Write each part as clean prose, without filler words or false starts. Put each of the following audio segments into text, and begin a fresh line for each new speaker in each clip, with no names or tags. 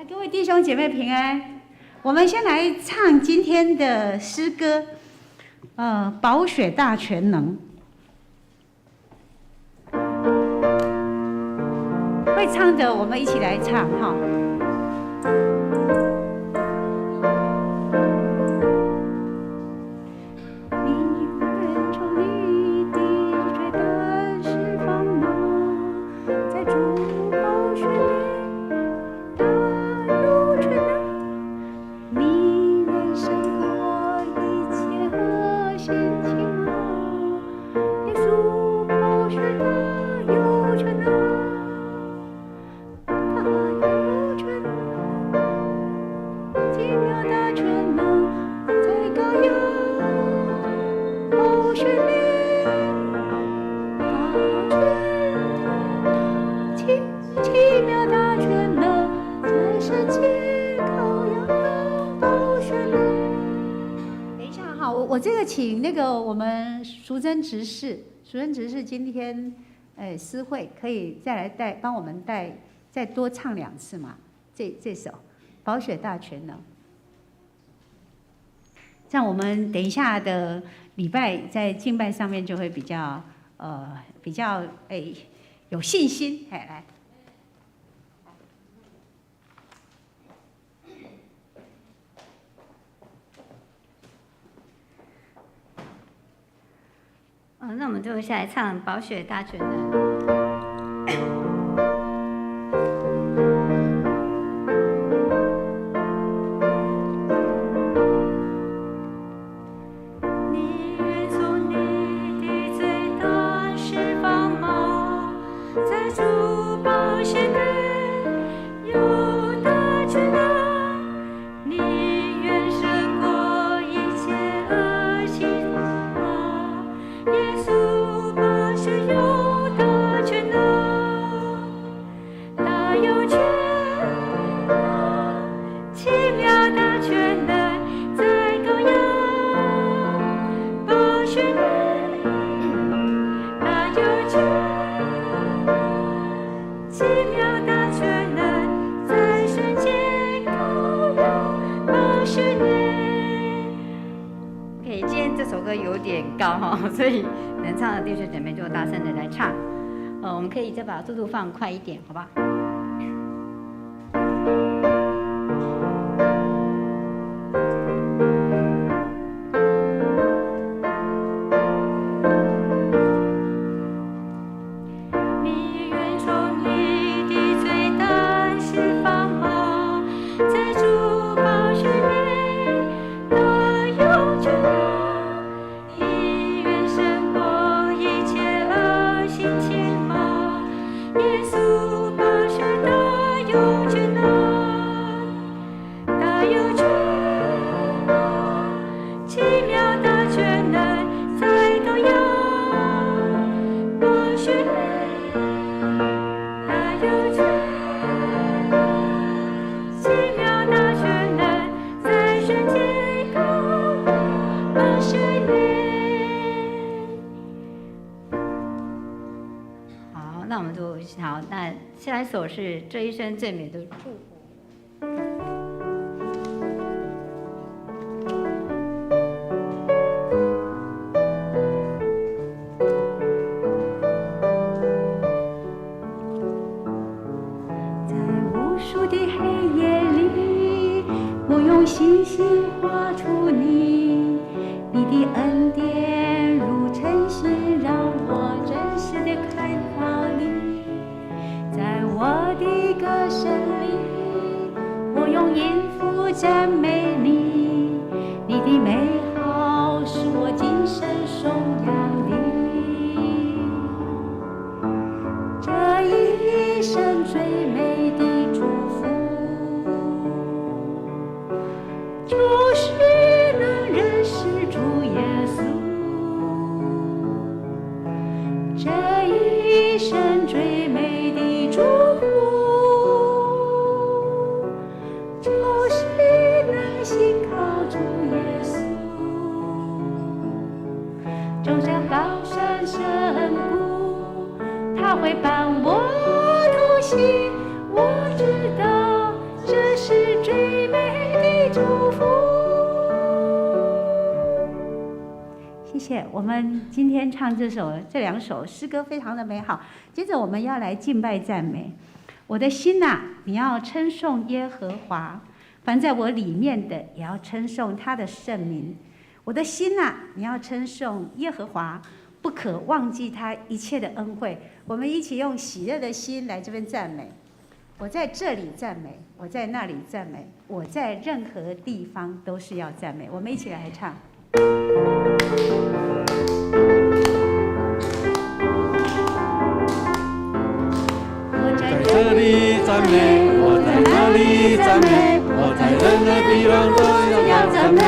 各位弟兄姐妹平安。我们先来唱今天的诗歌，宝血大全能。会唱的，我们一起来唱哈。我这个请那个我们淑珍执事今天诗会可以再来帮我们再多唱2次嘛？这首《宝血大全能》，这样我们等一下的礼拜在敬拜上面就会比较有信心。来。
那我们就下来唱《宝血大全能》。所以能唱的弟兄姐妹就大声的来唱，我们可以再把速度放快一点，好吧？下一首是这一生最美的祝福。
在无数的黑夜里，我用星星画出你，你的恩典如晨星，让我真实的看到你。在我的歌声里，我用音符赞美你，你的美好是我今生颂扬的。这一生最美的祝福，就是能认识主耶稣。这一生最美的祝福，就是能信靠主耶稣。就像高山深谷，他会伴我同行。我知道这谢。我们今天唱这两首诗歌非常的美好。接着我们要来敬拜赞美。我的心呐，你要称颂耶和华，凡在我里面的也要称颂他的圣名。我的心呐，你要称颂耶和华，不可忘记他一切的恩惠。我们一起用喜乐的心来这边赞美。我在这里赞美，我在那里赞美，我在任何地方都是要赞美。我们一起来唱。
我在这里赞美，我在那里赞美，我在任何地方都是要赞美。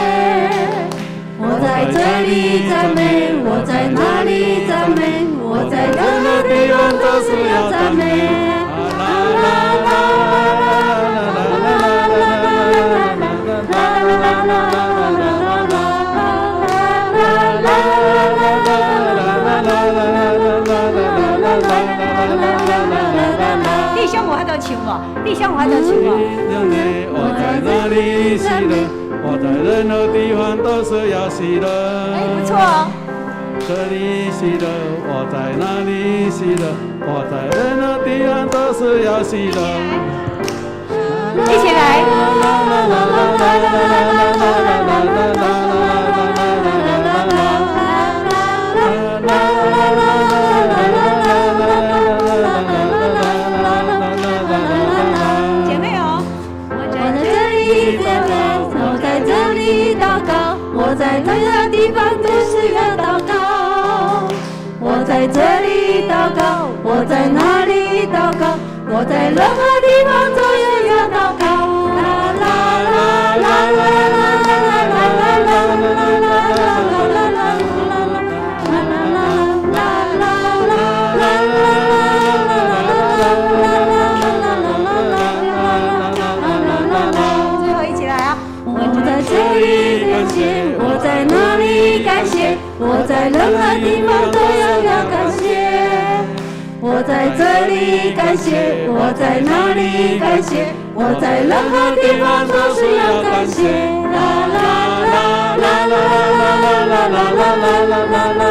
我在这里赞美，我在哪里赞美，我在任何地方都是要赞美。
弟兄，我都请我，弟兄，我都请我。
我在哪里喜乐，我在任何地方都是要喜乐。
哎，不错哦。
这里喜乐，我在哪里喜乐，我在任何地方都是要喜乐。
一起来。姐妹哦，我在这里赞美，我在这里祷告，我在任何地方都是要祷告。我在这里祷告，我在哪里祷告，我在任何地方都是要祷告。啦啦啦啦啦啦啦啦啦啦。最后一起来啊！我在这里感谢，我在哪里感谢，我在任何地方都要感谢。我在这里感谢，我在哪里感谢，我在任何地方都是要感谢。啦啦啦啦啦啦啦啦啦啦啦啦啦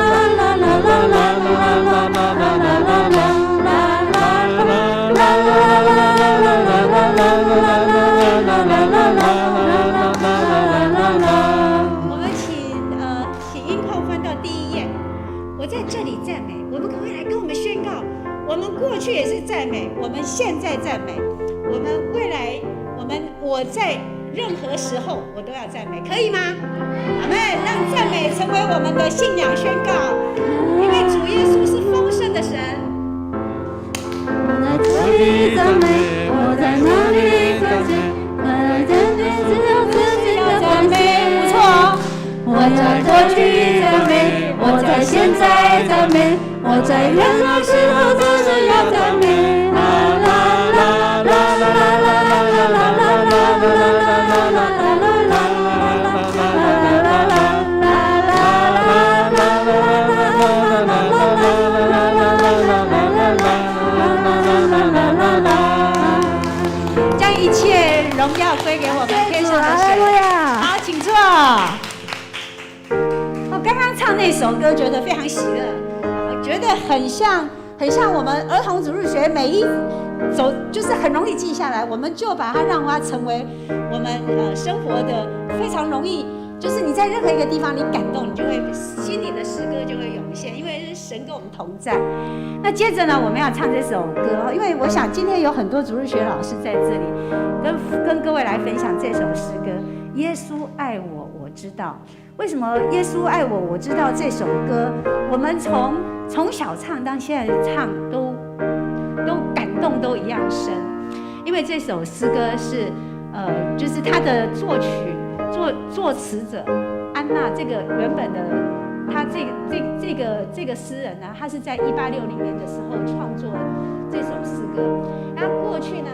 我们请音扣翻到第一页。我在这里赞美，我们可不可以来跟我们宣告？我们过去也是赞美，我们现在赞美，我们未来，我在任何时候我都要赞美，可以吗？阿们，让赞美成为我们的信仰宣告，因为主耶稣是丰盛的神。我在这里赞美，我在哪里赞美，我在这里只有自己的赞美，不错哦。我在过去赞美，我在现在赞美，我在任何时候都是要赞美。啦啦啦啦啦啦啦啦啦啦。将一切荣耀归给我们天上的神。好，请坐。我刚刚唱那首歌，觉得非常喜乐，我觉得很像我们儿童主日学每一走，就是很容易记下来，我们就把它让它成为我们生活的非常容易。就是你在任何一个地方，你感动，你就会心里的诗歌就会涌现，因为神跟我们同在。那接着呢，我们要唱这首歌，因为我想今天有很多主日学老师在这里，跟各位来分享这首诗歌。耶稣爱我，我知道。为什么耶稣爱我，我知道这首歌，我们从小唱到现在唱都感动都一样深，因为这首诗歌是就是他的作曲。作词者安娜，这个原本的他这个诗人呢，他是在1860年的时候创作这首诗歌。然后过去呢，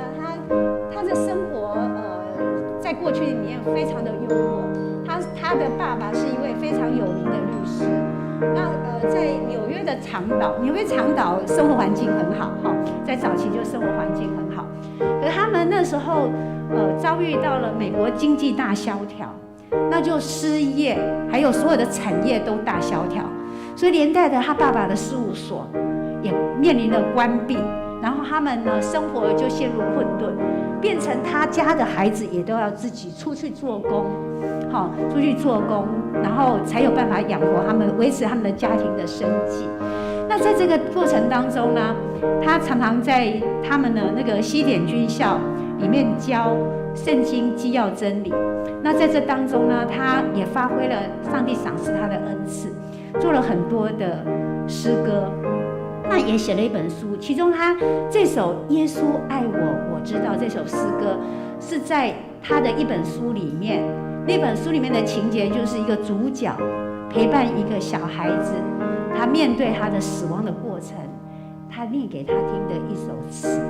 他的生活在过去里面非常的幽默。他的爸爸是一位非常有名的律师。那在纽约的长岛生活环境很好哈，在早期就生活环境很好。可是他们那时候遭遇到了美国经济大萧条，那就失业，还有所有的产业都大萧条，所以连带的他爸爸的事务所也面临了关闭，然后他们呢生活就陷入混沌，变成他家的孩子也都要自己出去做工，出去做工，然后才有办法养活他们，维持他们的家庭的生计。那在这个过程当中呢，他常常在他们的那个西点军校里面教圣经基要真理。那在这当中呢，他也发挥了上帝赏赐他的恩赐，做了很多的诗歌，那也写了一本书。其中他这首《耶稣爱我，我知道》这首诗歌是在他的一本书里面。那本书里面的情节就是一个主角陪伴一个小孩子，他面对他的死亡的过程，他念给他听的一首词。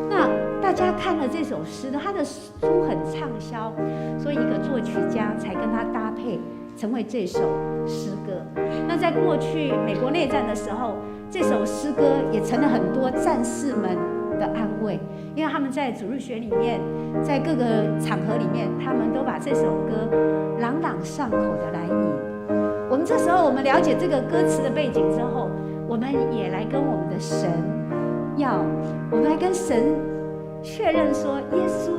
那大家看了这首诗，他的书很畅销，所以一个作曲家才跟他搭配，成为这首诗歌。那在过去美国内战的时候，这首诗歌也成了很多战士们的安慰，因为他们在主日学里面，在各个场合里面，他们都把这首歌朗朗上口的来吟。我们这时候，我们了解这个歌词的背景之后，我们也来跟我们的神我们来跟神确认说：耶稣，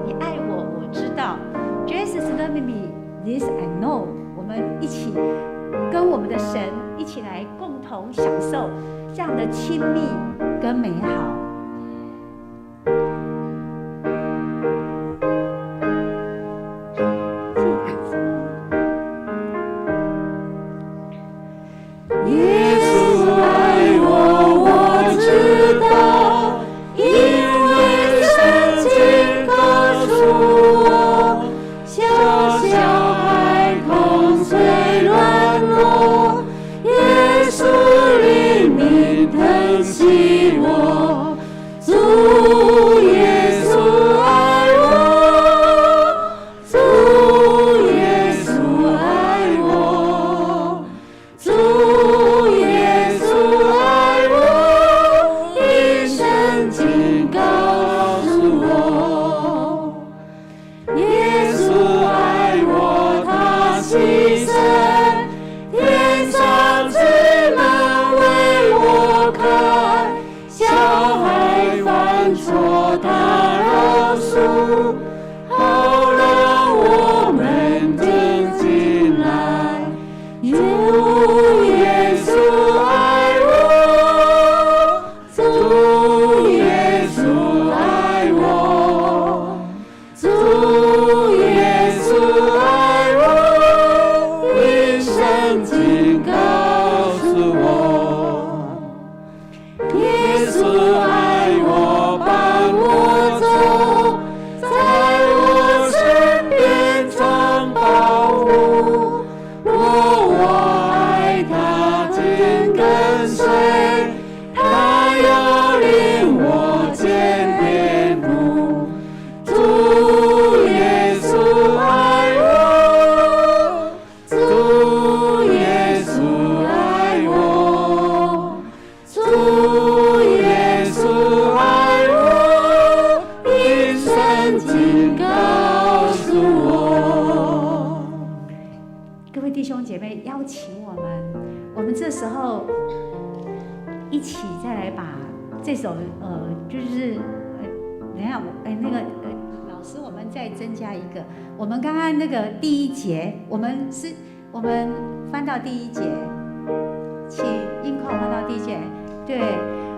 你爱我，我知道。Jesus loves me, this I know。我们一起跟我们的神一起来共同享受这样的亲密跟美好。我们刚刚那个第一节，我们翻到第一节，请音控翻到第一节。对，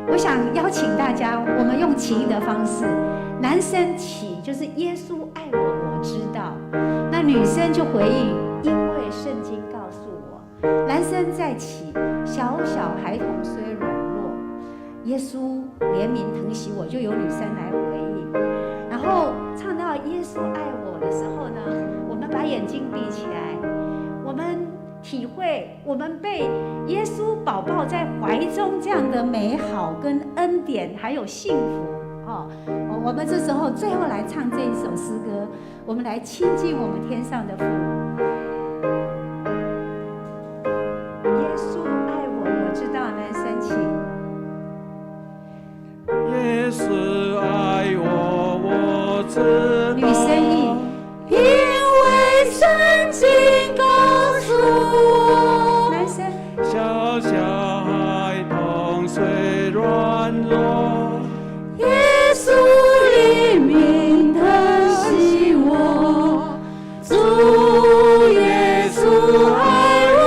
我想邀请大家，我们用起音的方式，男生起就是耶稣爱我，我知道。那女生就回应，因为圣经告诉我。男生再起，小小孩童虽软弱，耶稣怜悯疼惜我，就由女生来回应。然后唱到耶稣爱我的时候呢，我们把眼睛闭起来，我们体会我们被耶稣宝宝在怀中这样的美好跟恩典还有幸福我们这时候最后来唱这一首诗歌，我们来亲近我们天上的父。耶稣爱我，我知道。男生请。
耶稣爱我，我知道。
女生应。
因为
软弱。
耶稣怜悯疼惜我，主耶稣爱我，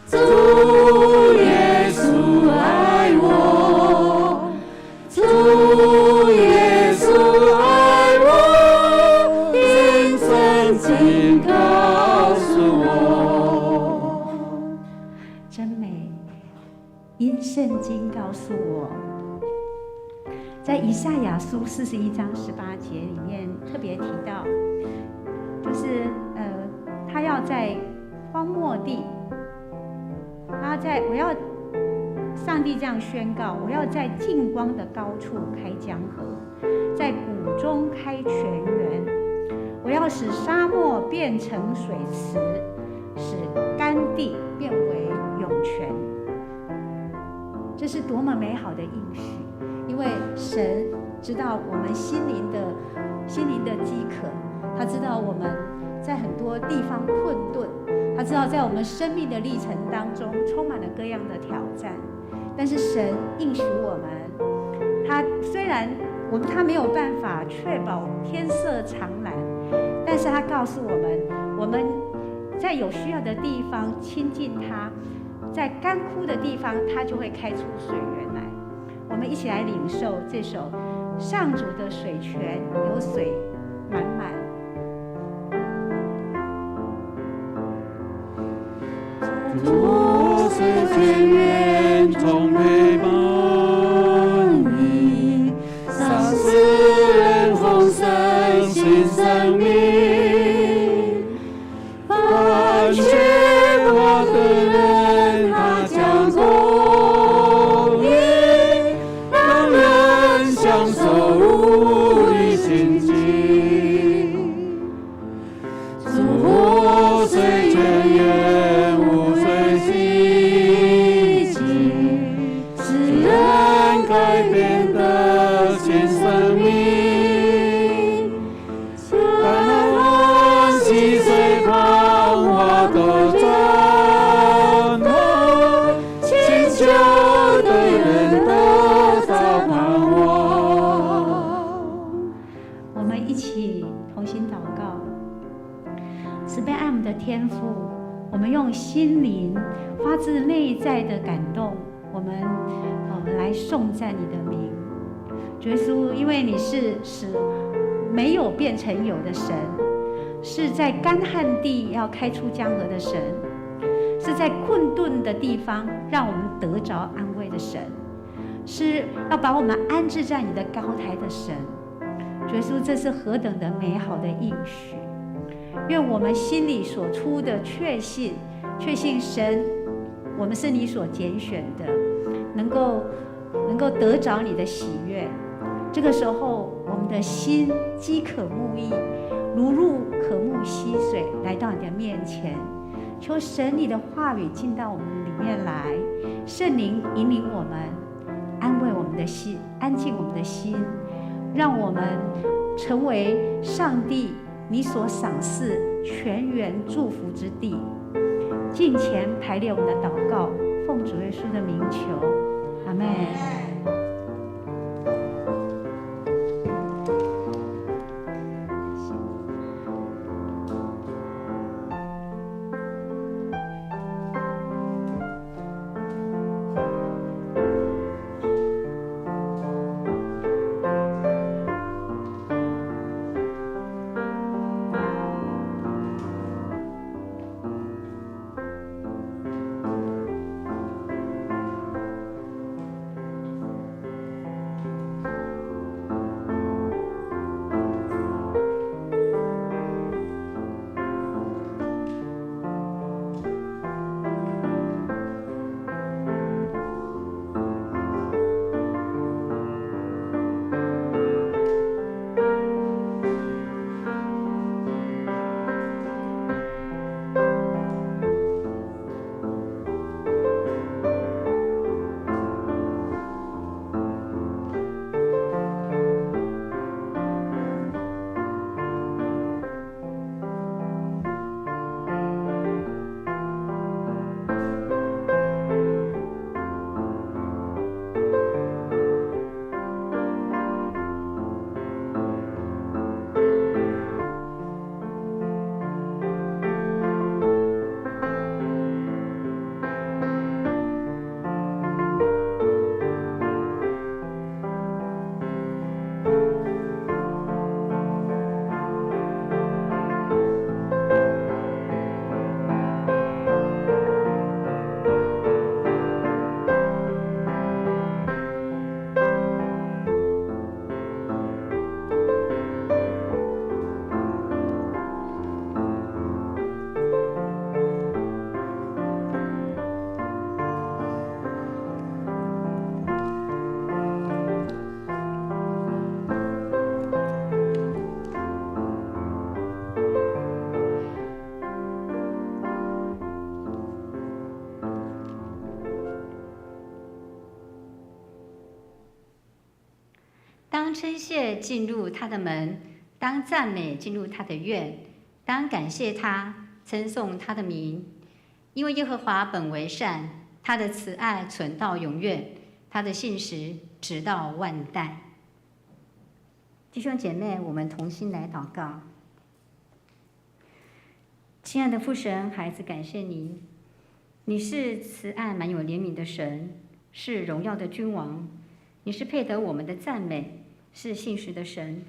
主耶稣爱我，主耶稣爱我，因圣经告诉我。真美，因圣经告诉我。在以赛亚书41章18节里面特别提到，就是他要在荒漠地，上帝这样宣告：我要在近光的高处开江河，在谷中开泉源，我要使沙漠变成水池，使干地变为涌泉。这是多么美好的应许！因为神知道我们心灵的饥渴，他知道我们在很多地方困顿，他知道在我们生命的历程当中充满了各样的挑战。但是神应许我们，他虽然他没有办法确保天色常蓝，但是他告诉我们在有需要的地方亲近他，在干枯的地方他就会开出水源来。我们一起来领受这首上主的水泉，有水满满。
主水泉源充沛满溢，赏赐人丰盛新生命。凡缺乏的人，他将供应，让人享受无比心境。主水泉源无水洗净，使人改变的新生命。感恩溪水旁花朵绽放，祈求的人得到盼望。
我们一起同心祷告。慈悲爱我们的天父，我们用心灵发自内在的感动，我们来颂赞你的名。主耶稣，因为你是使没有变成有的神，是在干旱地要开出江河的神，是在困顿的地方让我们得着安慰的神，是要把我们安置在你的高台的神。主耶稣，这是何等的美好的应许！愿我们心里所出的确信神，我们是你所拣选的，能够得着你的喜悦。这个时候，我们的心饥渴慕义，如入渴慕溪水，来到你的面前，求神你的话语进到我们里面来，圣灵引领我们，安慰我们的心，安静我们的心，让我们成为上帝你所赏赐全员祝福之地。敬前排列我们的祷告，奉主耶稣的名求，阿们。
当称谢进入他的门，当赞美进入他的院，当感谢他，称颂他的名。因为耶和华本为善，他的慈爱存到永远，他的信实直到万代。弟兄姐妹，我们同心来祷告。亲爱的父神，孩子感谢您，你是慈爱满有怜悯的神，是荣耀的君王，你是配得我们的赞美，是信实的神。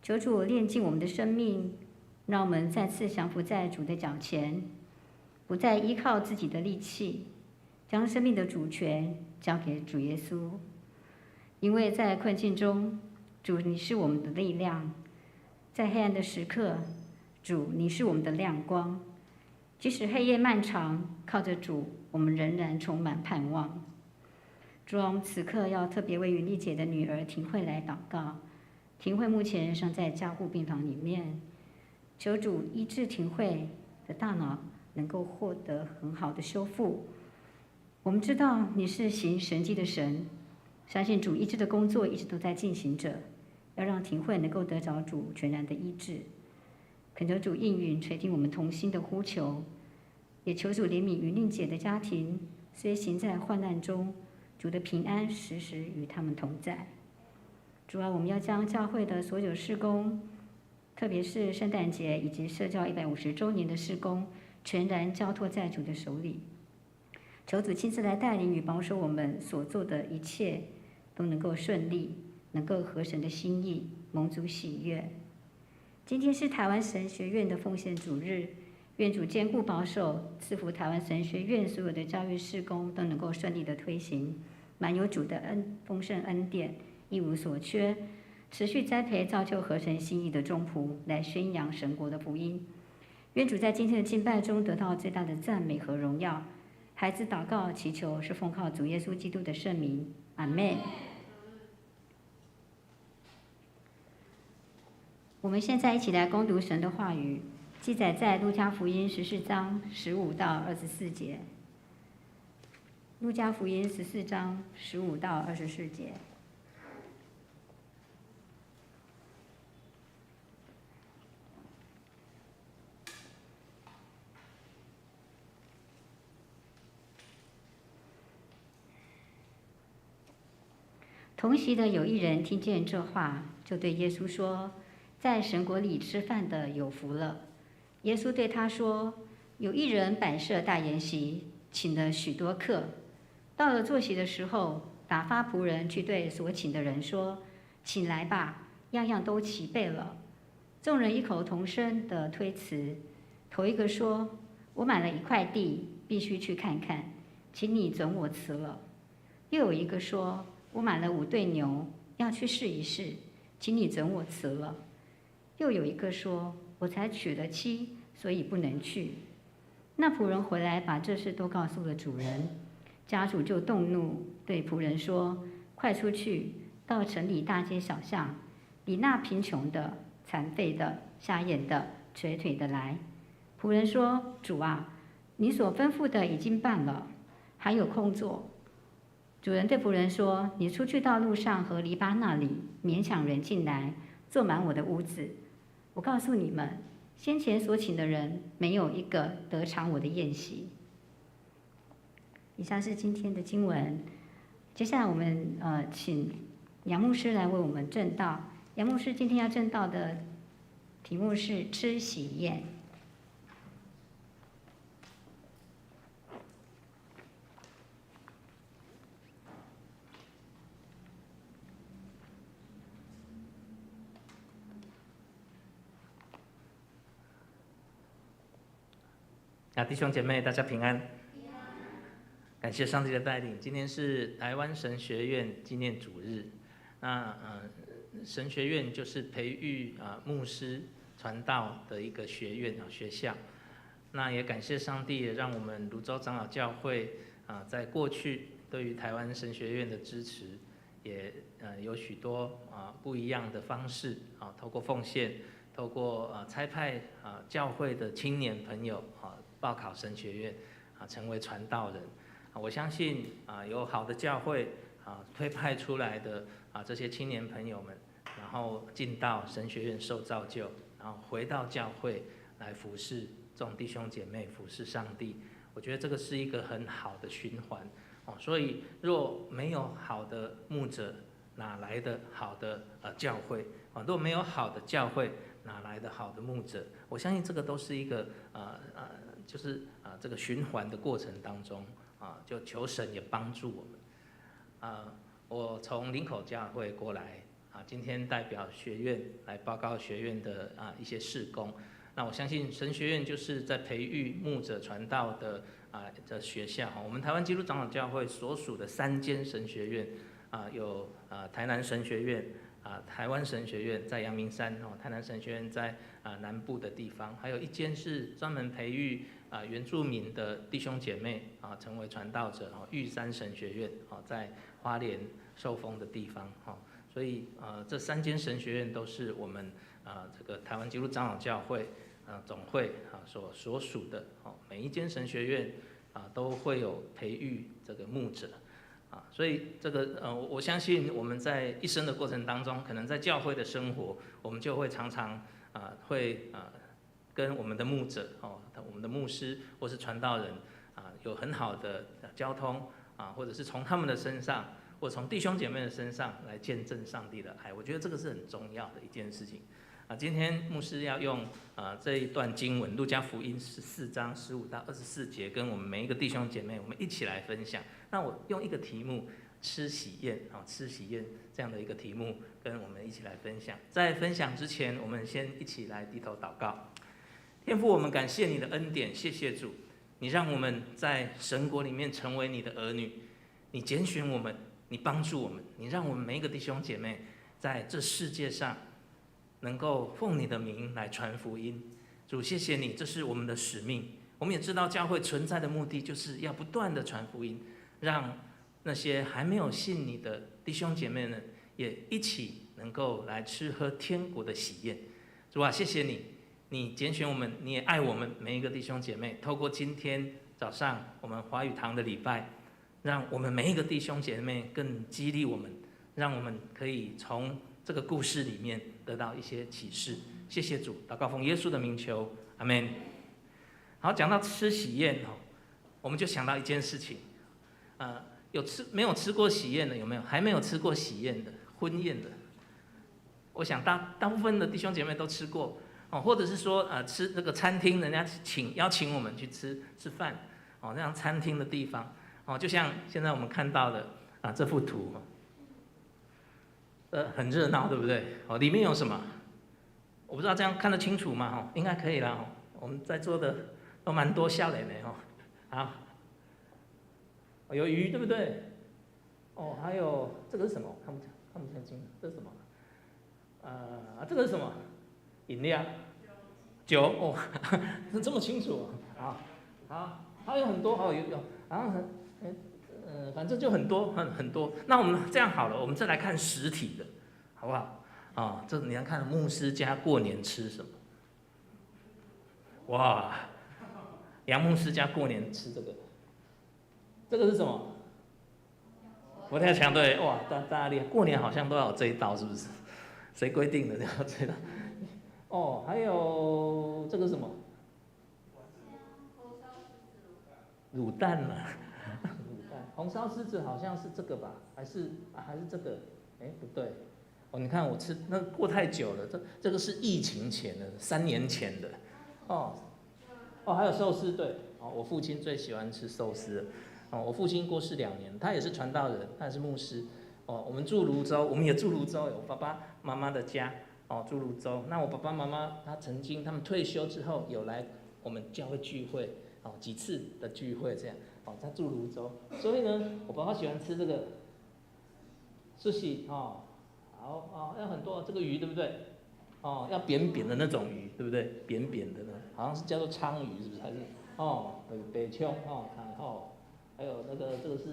求主炼净我们的生命，让我们再次降服在主的脚前，不再依靠自己的力气，将生命的主权交给主耶稣。因为在困境中，主你是我们的力量，在黑暗的时刻，主你是我们的亮光。即使黑夜漫长，靠着主，我们仍然充满盼望。主啊，我们此刻要特别为云丽姐的女儿婷慧来祷告。婷慧目前尚在加护病房里面，求主医治婷慧的大脑，能够获得很好的修复。我们知道你是行神迹的神，相信主医治的工作一直都在进行着，要让婷慧能够得着主全然的医治。恳求主应允垂听我们同心的呼求，也求主怜悯云丽姐的家庭，虽行在患难中，主的平安时时与他们同在。主啊，我们要将教会的所有事工，特别是圣诞节以及社教150周年的事工，全然交托在主的手里。求主亲自来带领与保守我们所做的一切，都能够顺利，能够合神的心意，蒙主喜悦。今天是台湾神学院的奉献主日，愿主坚固保守，赐福台湾神学院所有的教育事工都能够顺利的推行，满有主的丰盛恩典，一无所缺，持续栽培造就合神心意的众仆，来宣扬神国的福音。愿主在今天的敬拜中得到最大的赞美和荣耀。孩子祷告祈求是奉靠主耶稣基督的圣名，阿们。我们现在一起来攻读神的话语，记载在路加福音14章15到24节。路加福音14章15到24节。同席的有一人听见这话，就对耶稣说：“在神国里吃饭的有福了。”耶稣对他说：“有一人摆设大筵席，请了许多客。到了坐席的时候，打发仆人去对所请的人说：‘请来吧，样样都齐备了。’众人异口同声地推辞。头一个说：‘我买了一块地，必须去看看，请你准我辞了。’又有一个说：‘我买了5对牛，要去试一试，请你准我辞了。’又有一个说：‘我才娶了妻，所以不能去。’那仆人回来，把这事都告诉了主人。家主就动怒，对仆人说：‘快出去，到城里大街小巷，比那贫穷的、残废的、瞎眼的、瘸腿的来。’仆人说：‘主啊，你所吩咐的已经办了，还有空座。’主人对仆人说：‘你出去到路上和篱笆那里，勉强人进来，坐满我的屋子。我告诉你们，先前所请的人，没有一个得尝我的宴席。’”以上是今天的经文。接下来我们请杨牧师来为我们证道。杨牧师今天要证道的题目是吃喜宴。
弟兄姐妹，大家平安。感谢上帝的带领。今天是台湾神学院纪念主日。神学院就是培育牧师传道的一个学院学校。那也感谢上帝，让我们泸州长老教会在过去对于台湾神学院的支持，也有许多不一样的方式透过奉献，透过差派教会的青年朋友报考神学院成为传道人。我相信有好的教会推派出来的这些青年朋友们，然后进到神学院受造就，然后回到教会来服侍众弟兄姐妹，服侍上帝。我觉得这个是一个很好的循环所以若没有好的牧者，哪来的好的教会若没有好的教会，哪来的好的牧者？我相信这个都是一个就是这个循环的过程当中就求神也帮助我们我从林口教会过来今天代表学院来报告学院的一些事工。那我相信神学院就是在培育牧者传道的学校我们台湾基督长老教会所属的3间神学院有台南神学院台湾神学院在阳明山台南神学院在南部的地方，还有一间是专门培育原住民的弟兄姐妹成为传道者玉山神学院在花莲受封的地方所以这3间神学院都是我们这个台湾基督长老教会总会所属的每一间神学院都会有培育这个牧者所以这个我相信我们在一生的过程当中，可能在教会的生活，我们就会常常会跟我们的牧者我们的牧师或是传道人有很好的交通或者是从他们的身上，或从弟兄姐妹的身上来见证上帝的爱。我觉得这个是很重要的一件事情今天牧师要用这一段经文，路加福音14章15到24节，跟我们每一个弟兄姐妹，我们一起来分享。那我用一个题目“吃喜宴”吃喜宴这样的一个题目，跟我们一起来分享。在分享之前，我们先一起来低头祷告。天父，我们感谢你的恩典，谢谢主，你让我们在神国里面成为你的儿女，你拣选我们，你帮助我们，你让我们每一个弟兄姐妹在这世界上能够奉你的名来传福音。主，谢谢你，这是我们的使命。我们也知道教会存在的目的就是要不断的传福音，让那些还没有信你的弟兄姐妹们也一起能够来吃喝天国的喜宴。主啊，谢谢你，你拣选我们，你也爱我们每一个弟兄姐妹。透过今天早上我们华语堂的礼拜，让我们每一个弟兄姐妹更激励我们，让我们可以从这个故事里面得到一些启示。谢谢主，祷告奉耶稣的名求，阿们。好，讲到吃喜宴我们就想到一件事情没有吃过喜宴的有没有？还没有吃过喜宴的婚宴的，我想大部分的弟兄姐妹都吃过或者是说吃那个餐厅，人家邀请我们去吃饭那样餐厅的地方就像现在我们看到的这幅图很热闹，对不对里面有什么？我不知道这样看得清楚吗应该可以啦我们在座的都蛮多笑脸的好，有鱼对不对？还有这个是什么？看不太清，这是什么？这个是什么？饮料，酒这么清楚好，还有很多然后反正就很多。那我们这样好了，我们再来看实体的，好不好？这你要看牧师家过年吃什么？哇，杨牧师家过年吃这个，这个是什么？佛跳墙，对，哇，大家厉害，过年好像都要有这一道，是不是？谁规定的要这一道？还有这个是什么？卤蛋嘛，卤蛋，红烧狮子好像是这个吧？还是这个？不对，你看我吃那过太久了，这个是疫情前的，3年前的，还有寿司，对，我父亲最喜欢吃寿司了，我父亲过世2年，他也是传道人，他也是牧师，我们住泸州，我们也住泸州，我爸爸妈妈的家，住泸州，那我爸爸妈妈他们退休之后有来我们教会聚会，几次的聚会这样，他住泸州，所以呢，我爸爸喜欢吃这个寿司，好，要很多这个鱼对不对？要扁扁的那种鱼，对不对？扁扁的呢，好像是叫做鲳鱼，是不是？还是北秋还有那个这个是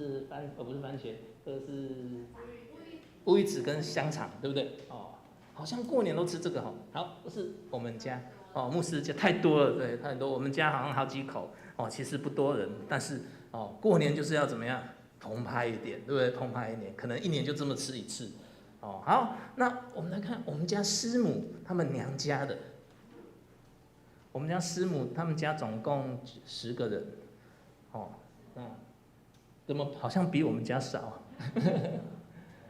不是番茄，这个是乌鱼子跟香肠，对不对？好像过年都吃这个好，不是我们家牧师家太多了，对，太多。我们家好像好几口其实不多人，但是过年就是要怎么样澎湃一点，对不对？澎湃一点，可能1年就这么吃一次。哦，好，那我们来看我们家师母他们娘家的，我们家师母他们家总共10个人，哦，那怎么好像比我们家少？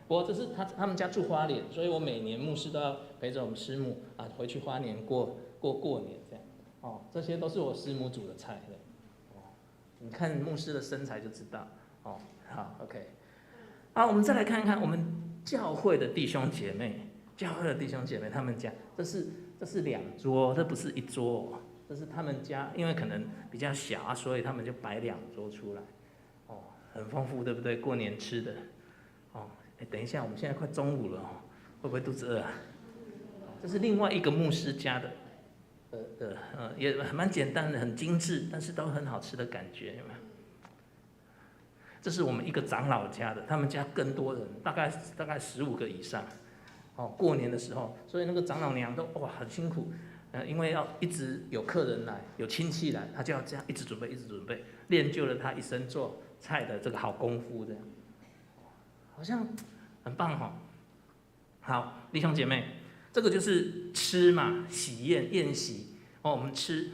不过这是他们家住花莲，所以我每年牧师都要陪着我们师母啊回去花莲过年这样。哦，这些都是我师母煮的菜的。哦，你看牧师的身材就知道。哦，好 ，OK。好，我们再来看看我们教会的弟兄姐妹，他们家这是2桌，这不是1桌，这是他们家，因为可能比较小啊，所以他们就摆2桌出来。哦，很丰富，对不对？过年吃的。哦。等一下，我们现在快中午了哦，会不会肚子饿啊？这是另外一个牧师家的，也蛮简单的，很精致，但是都很好吃的感觉，有没有？这是我们一个长老家的，他们家更多人，大概15个以上。哦，过年的时候，所以那个长老娘都哇很辛苦，因为要一直有客人来，有亲戚来，他就要这样一直准备，练就了他一生做菜的这个好功夫的。好像很棒哈，好，弟兄姐妹，这个就是吃嘛，喜宴席哦，我们吃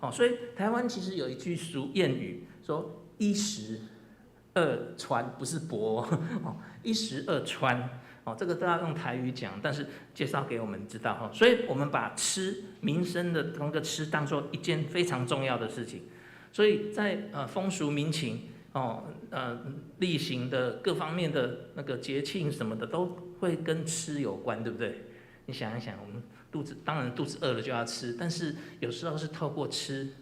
哦，所以台湾其实有一句谚语说“1食2穿”，不是帛哦，1食2穿哦，这个都要用台语讲，但是介绍给我们知道哈，所以我们把吃民生的那个吃当做一件非常重要的事情，所以在风俗民情。哦，例行的各方面的那个节庆什么的都会跟吃有关，对不对？你想一想，我们当然肚子饿了就要吃，但是有时候是透过吃。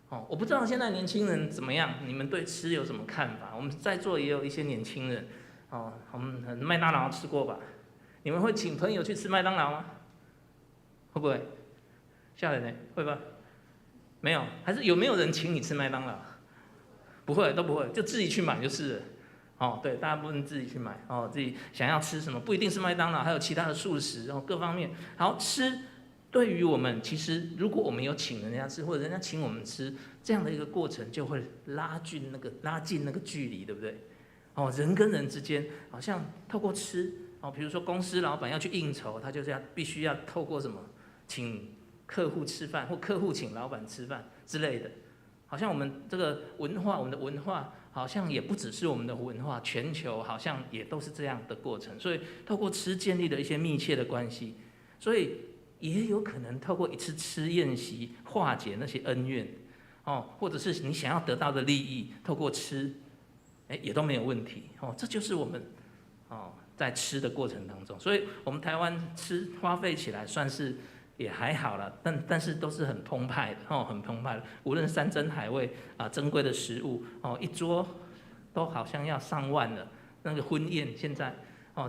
哦，我不知道现在年轻人怎么样，你们对吃有什么看法？我们在座也有一些年轻人，哦，我们麦当劳吃过吧？你们会请朋友去吃麦当劳吗？会不会？吓人呢？会吧？没有，还是有没有人请你吃麦当劳？不会，都不会，就自己去买就是了。哦，对，大部分自己去买。哦，自己想要吃什么，不一定是麦当劳，还有其他的素食，各方面。好吃，对于我们，其实如果我们有请人家吃，或者人家请我们吃，这样的一个过程就会拉近那个距离，对不对？哦，人跟人之间，好像透过吃，哦，比如说公司老板要去应酬，他就是必须要透过什么，请客户吃饭，或客户请老板吃饭之类的。好像我们这个文化，我们的文化好像也不只是我们的文化，全球好像也都是这样的过程。所以透过吃建立了一些密切的关系，所以也有可能透过一次吃宴席化解那些恩怨，哦，或者是你想要得到的利益，透过吃，也都没有问题。哦，这就是我们在吃的过程当中，所以我们台湾吃花费起来算是。也还好啦，但是都是很澎湃的很澎湃的。无论山珍海味啊，珍贵的食物一桌都好像要上万了。那个婚宴现在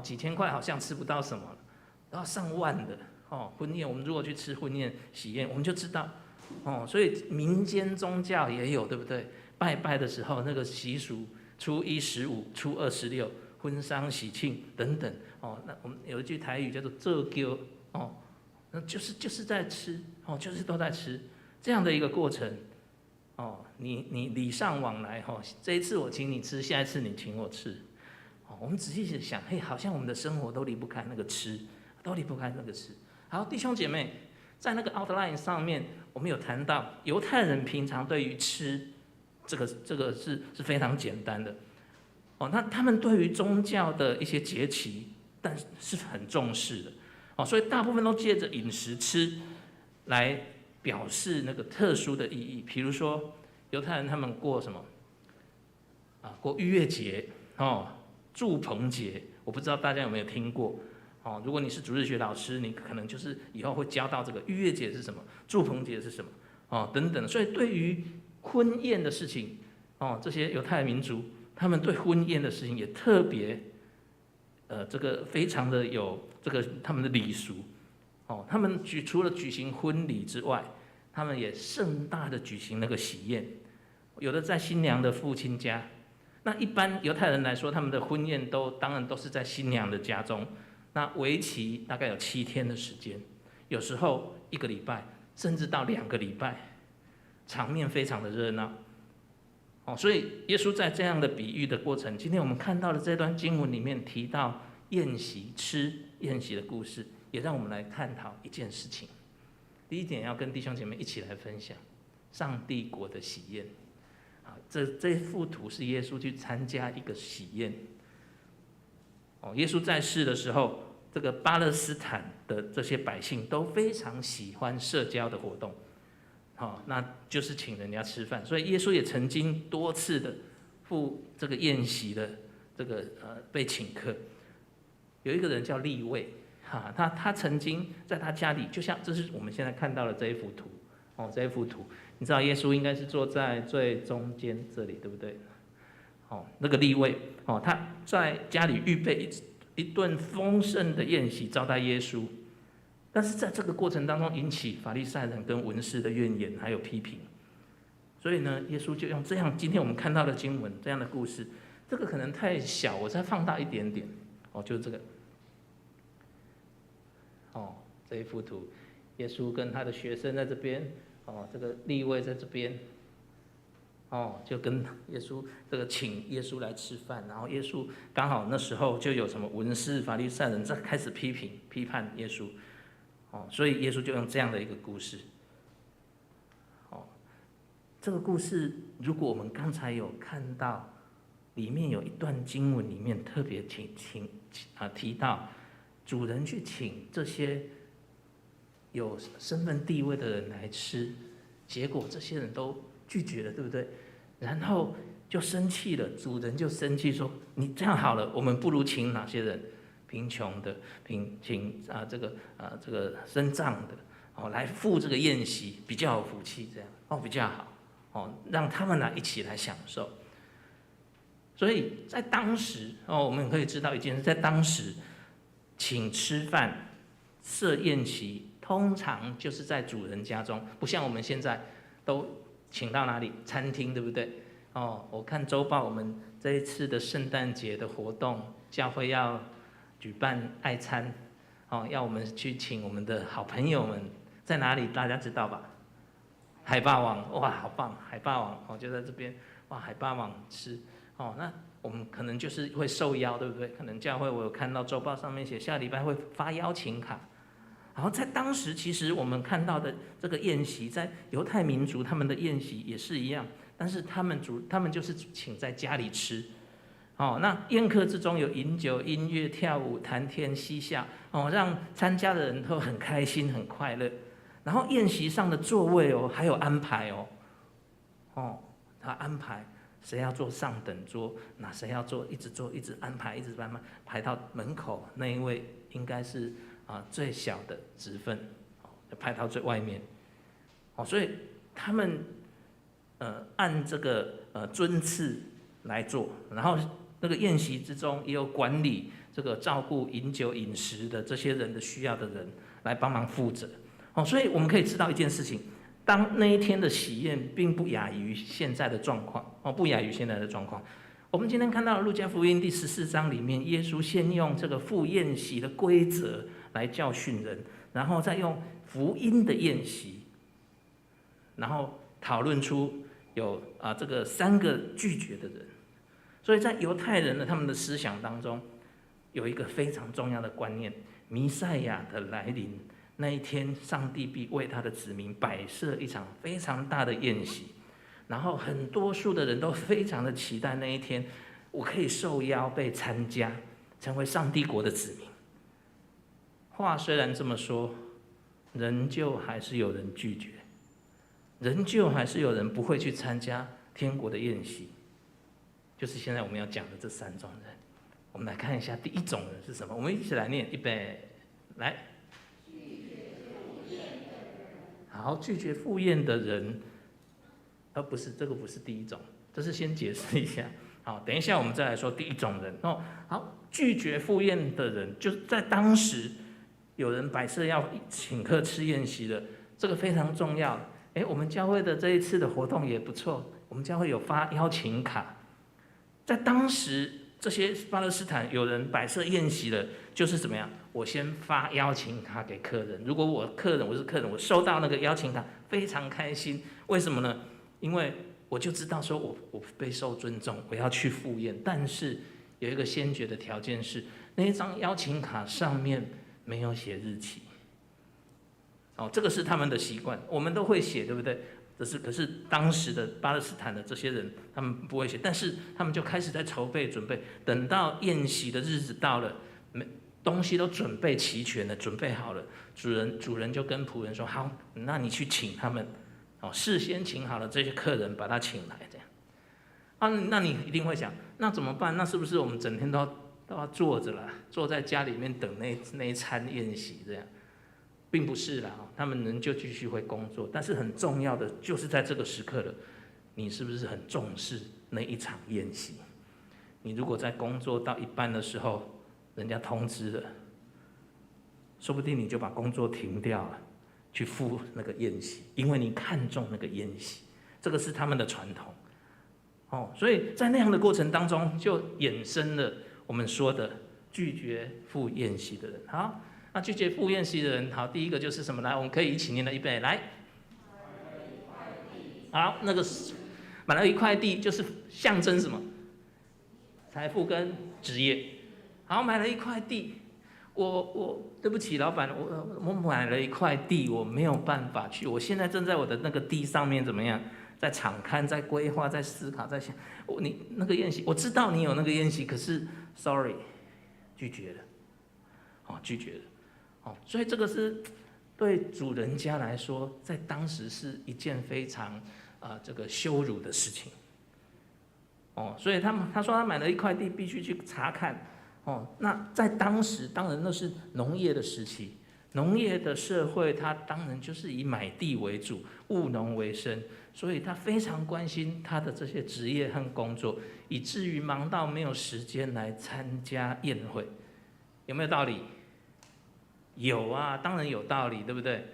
几千块好像吃不到什么了，都要上万的婚宴，我们如果去吃婚宴喜宴，我们就知道所以民间宗教也有，对不对？拜拜的时候那个习俗，初1、15、初2、16，婚丧喜庆等等那我们有一句台语叫做做叫那就是在吃就是都在吃这样的一个过程你礼尚往来这一次我请你吃，下一次你请我吃我们仔细想，好像我们的生活都离不开那个吃，都离不开那个吃。好，弟兄姐妹，在那个 outline 上面，我们有谈到犹太人平常对于吃这个是非常简单的那他们对于宗教的一些节期，但是很重视的。所以大部分都借着饮食吃来表示那个特殊的意义。比如说犹太人他们过什么过逾越节住棚节，我不知道大家有没有听过如果你是主日学老师，你可能就是以后会教到这个逾越节是什么，住棚节是什么等等。所以对于婚宴的事情这些犹太民族他们对婚宴的事情也特别这个非常的有这个他们的礼俗他们除了举行婚礼之外，他们也盛大的举行那个喜宴，有的在新娘的父亲家。那一般犹太人来说，他们的婚宴当然都是在新娘的家中，那为期大概有7天的时间，有时候1个礼拜，甚至到2个礼拜，场面非常的热闹所以耶稣在这样的比喻的过程，今天我们看到的这段经文里面提到宴席吃宴席的故事，也让我们来探讨一件事情。第一点要跟弟兄姐妹一起来分享上帝国的喜宴。这幅图是耶稣去参加一个喜宴。耶稣在世的时候，这个巴勒斯坦的这些百姓都非常喜欢社交的活动，那就是请人家吃饭。所以耶稣也曾经多次的赴这个宴席的这个被请客。有一个人叫利未，他曾经在他家里，就像这是我们现在看到的这一幅图，这一幅图，你知道耶稣应该是坐在最中间这里，对不对？那个利未，他在家里预备一顿丰盛的宴席招待耶稣，但是在这个过程当中引起法利赛人跟文士的怨言还有批评，所以呢，耶稣就用这样今天我们看到的经文这样的故事，这个可能太小，我再放大一点点，就是这个，这一幅图，耶稣跟他的学生在这边，这个利未在这边。就跟耶稣这个请耶稣来吃饭，然后耶稣刚好那时候就有什么文士、法利赛人在开始批判耶稣，所以耶稣就用这样的一个故事，这个故事如果我们刚才有看到，里面有一段经文里面特别提到，主人去请这些有身份地位的人来吃，结果这些人都拒绝了，对不对？然后就生气了，主人就生气说：“你这样好了，我们不如请哪些人？贫穷的，请这个身障的，来赴这个宴席，比较有福气，这样比较好，让他们来一起来享受。”所以在当时我们可以知道一件事，在当时请吃饭、设宴席，通常就是在主人家中，不像我们现在都请到哪里？餐厅，对不对？我看周报，我们这一次的圣诞节的活动，教会要举办爱餐，要我们去请我们的好朋友们，在哪里？大家知道吧？海霸王，哇，好棒！海霸王，就在这边，哇，海霸王吃，那我们可能就是会受邀，对不对？可能教会我有看到周报上面写，下礼拜会发邀请卡。然后在当时，其实我们看到的这个宴席，在犹太民族他们的宴席也是一样，但是他们就是请在家里吃，那宴客之中有饮酒、音乐、跳舞、谈天嬉笑，让参加的人都很开心、很快乐。然后宴席上的座位还有安排他安排谁要坐上等桌，那谁要坐一直安排，一直慢慢排到门口那一位应该是最小的职分，排到最外面，所以他们按这个尊次来做，然后那个宴席之中也有管理这个照顾饮酒饮食的这些人的需要的人来帮忙负责，所以我们可以知道一件事情，当那一天的喜宴并不亚于现在的状况，不亚于现在的状况。我们今天看到的路加福音第14章里面，耶稣先用这个赴宴席的规则来教训人，然后再用福音的宴席，然后讨论出有这个3个拒绝的人。所以在犹太人的他们的思想当中，有一个非常重要的观念：弥赛亚的来临那一天，上帝必为他的子民摆设一场非常大的宴席。然后很多数的人都非常的期待那一天，我可以受邀被参加，成为上帝国的子民。话虽然这么说，仍旧还是有人拒绝，仍旧还是有人不会去参加天国的宴席，就是现在我们要讲的这3种人。我们来看一下第一种人是什么，我们一起来念，预备，来。好，拒绝赴宴的人。不是，这个不是第一种，这是先解释一下。好，等一下我们再来说第一种人。好，拒绝赴宴的人，就在当时有人摆设要请客吃宴席的，这个非常重要。我们教会的这一次的活动也不错，我们教会有发邀请卡。在当时，这些巴勒斯坦有人摆设宴席的，就是怎么样？我先发邀请卡给客人。如果我是客人，我收到那个邀请卡，非常开心。为什么呢？因为我就知道说我备受尊重，我要去赴宴。但是有一个先决的条件是，那一张邀请卡上面没有写日期。这个是他们的习惯，我们都会写，对不对？可是当时的巴勒斯坦的这些人，他们不会写，但是他们就开始在筹备准备，等到宴席的日子到了，东西都准备齐全了，准备好了，主人就跟仆人说：“好，那你去请他们，事先请好了这些客人，把他请来，这样。那你一定会想，那怎么办？那是不是我们整天都要坐着了，坐在家里面等那一餐宴席这样？”并不是啦，他们仍旧继续会工作，但是很重要的就是在这个时刻了，你是不是很重视那一场宴席？你如果在工作到一半的时候，人家通知了，说不定你就把工作停掉了，去赴那个宴席，因为你看重那个宴席，这个是他们的传统。所以在那样的过程当中，就衍生了我们说的拒绝赴宴席的人。好。那拒绝赴宴席的人，好，第一个就是什么？来，我们可以一起念了，预备，来。好，那个买了一块地，就是象征什么？财富跟职业。好，买了一块地，我对不起老板，我买了一块地，我没有办法去，我现在正在我的那个地上面怎么样？在敞开，在规划，在思考，在想，你那个宴席，我知道你有那个宴席，可是 sorry， 拒绝了，拒绝了。所以这个是对主人家来说，在当时是一件非常这个羞辱的事情。所以他说他买了一块地，必须去查看。那在当时，当然那是农业的时期，农业的社会，它当然就是以买地为主，务农为生，所以他非常关心他的这些职业和工作，以至于忙到没有时间来参加宴会。有没有道理？有啊，当然有道理，对不对？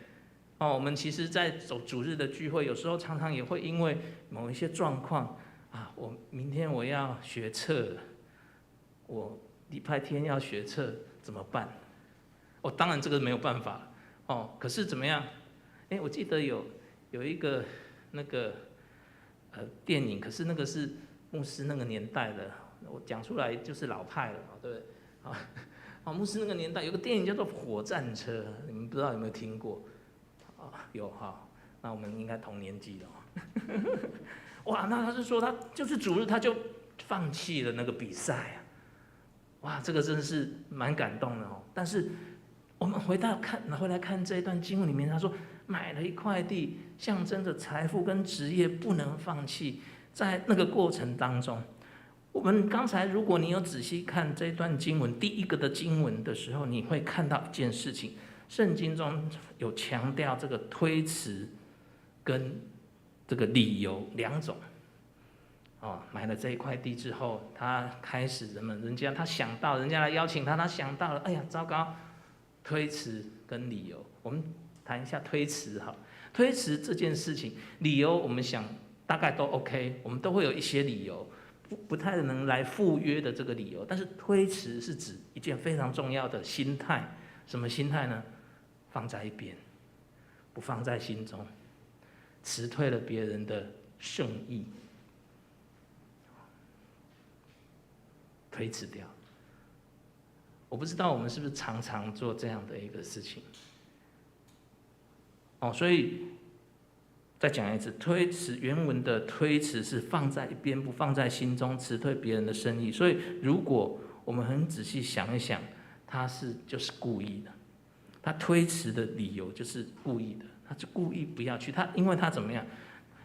我们其实，在主日的聚会，有时候常常也会因为某一些状况我明天我要学测，我礼拜天要学测，怎么办？当然这个没有办法可是怎么样？我记得有一个那个电影，可是那个是牧师那个年代的，我讲出来就是老派了，对不对？牧师那个年代有个电影叫做《火战车》，你们不知道有没有听过？有哈，那我们应该同年纪的哇，那他是说他就是主日他就放弃了那个比赛哇，这个真的是蛮感动的但是我们回来看这一段经文里面，他说买了一块地，象征着财富跟职业不能放弃，在那个过程当中。我们刚才，如果你有仔细看这段经文，第一个的经文的时候，你会看到一件事情，圣经中有强调这个推辞跟这个理由两种。买了这一块地之后，他开始他想到人家来邀请他，他想到了，哎呀，糟糕，推辞跟理由。我们谈一下推辞哈，推辞这件事情，理由我们想大概都 OK， 我们都会有一些理由。不太能来赴约的这个理由，但是推辞是指一件非常重要的心态，什么心态呢？放在一边，不放在心中，辞退了别人的圣意，推辞掉。我不知道我们是不是常常做这样的一个事情。所以再讲一次，推辞原文的推辞是放在一边，不放在心中，辞退别人的生意。所以，如果我们很仔细想一想，他就是故意的，他推辞的理由就是故意的，他就故意不要去。因为他怎么样？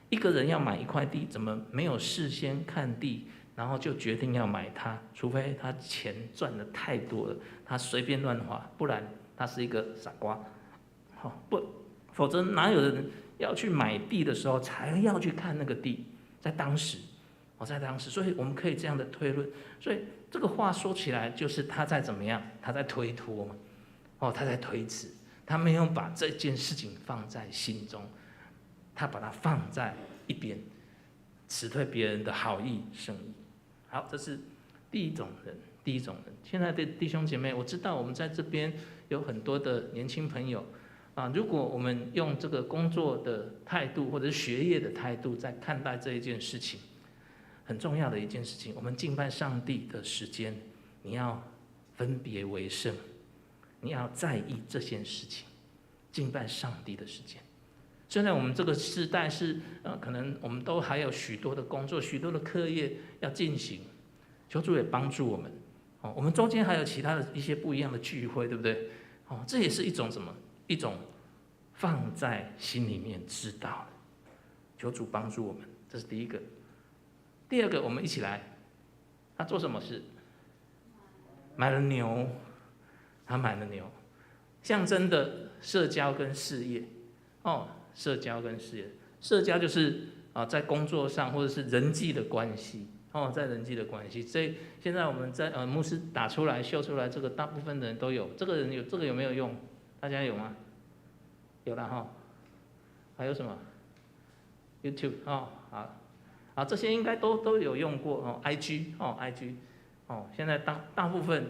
一个人要买一块地，怎么没有事先看地，然后就决定要买它？除非他钱赚的太多了，他随便乱花，不然他是一个傻瓜。否则哪有人要去买地的时候才要去看那个地？在当时，所以我们可以这样的推论。所以这个话说起来，就是他在怎么样？他在推脱嘛，他在推辞，他没有把这件事情放在心中，他把它放在一边，辞退别人的好意圣意。好，这是第一种人。现在的弟兄姐妹，我知道我们在这边有很多的年轻朋友。如果我们用这个工作的态度或者是学业的态度在看待这一件事情，很重要的一件事情，我们敬拜上帝的时间，你要分别为圣，你要在意这件事情，敬拜上帝的时间。虽然我们这个时代是可能我们都还有许多的工作、许多的课业要进行，求主也帮助我们。我们中间还有其他的一些不一样的聚会，对不对？这也是一种什么？一种放在心里面知道的。求主帮助我们，这是第一个。第二个，我们一起来，他做什么事？买了牛，他买了牛，象征的社交跟事业。社交跟事业，社交就是在工作上或者是人际的关系。在人际的关系，所以现在我们在牧师打出来、秀出来，这个大部分的人都有。这个有没有用？大家有吗？有了哈。还有什么 ？YouTube 好，这些应该都有用过IG IG 现在大部分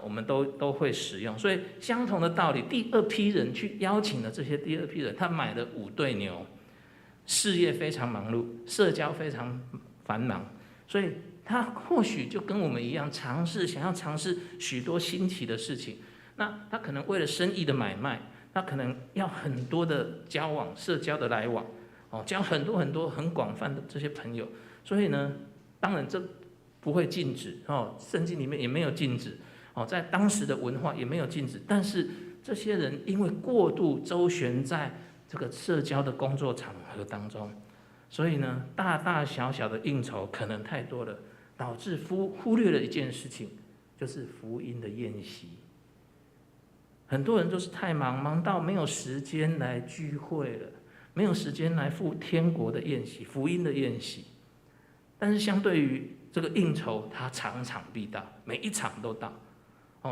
我们都会使用。所以相同的道理，第二批人去邀请了这些第二批人，他买了5对牛，事业非常忙碌，社交非常繁忙。所以他或许就跟我们一样，想要尝试许多新奇的事情。那他可能为了生意的买卖，他可能要很多的交往、社交的来往，交很多很广泛的这些朋友。所以呢，当然这不会禁止圣经里面也没有禁止在当时的文化也没有禁止。但是这些人因为过度周旋在这个社交的工作场合当中。所以呢，大大小小的应酬可能太多了，导致忽略了一件事情，就是福音的宴席。很多人都是太忙到没有时间来聚会了，没有时间来赴天国的宴席、福音的宴席。但是相对于这个应酬，他场场必到，每一场都到，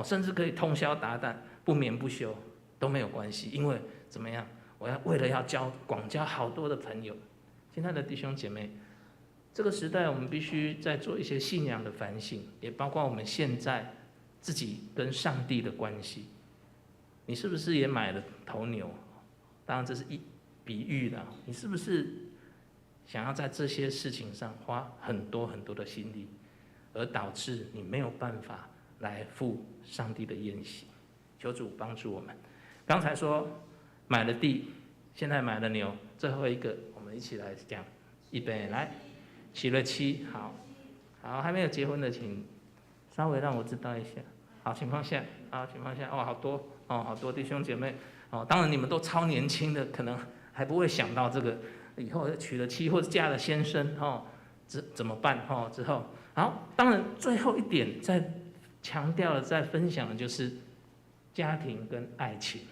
甚至可以通宵达旦、不眠不休都没有关系，因为怎么样？我为了要广交好多的朋友。亲爱的弟兄姐妹，这个时代我们必须在做一些信仰的反省，也包括我们现在自己跟上帝的关系。你是不是也买了头牛？当然这是一比喻啦。你是不是想要在这些事情上花很多的心力，而导致你没有办法来赴上帝的宴席？求主帮助我们。刚才说买了地，现在买了牛，最后一个。一起来讲，预备来，7月7，好，还没有结婚的，请稍微让我知道一下。好情况下，好多弟兄姐妹，当然你们都超年轻的，可能还不会想到这个，以后娶了妻或者嫁了先生，怎么办？之后，好，当然最后一点再强调了，再分享的就是家庭跟爱情。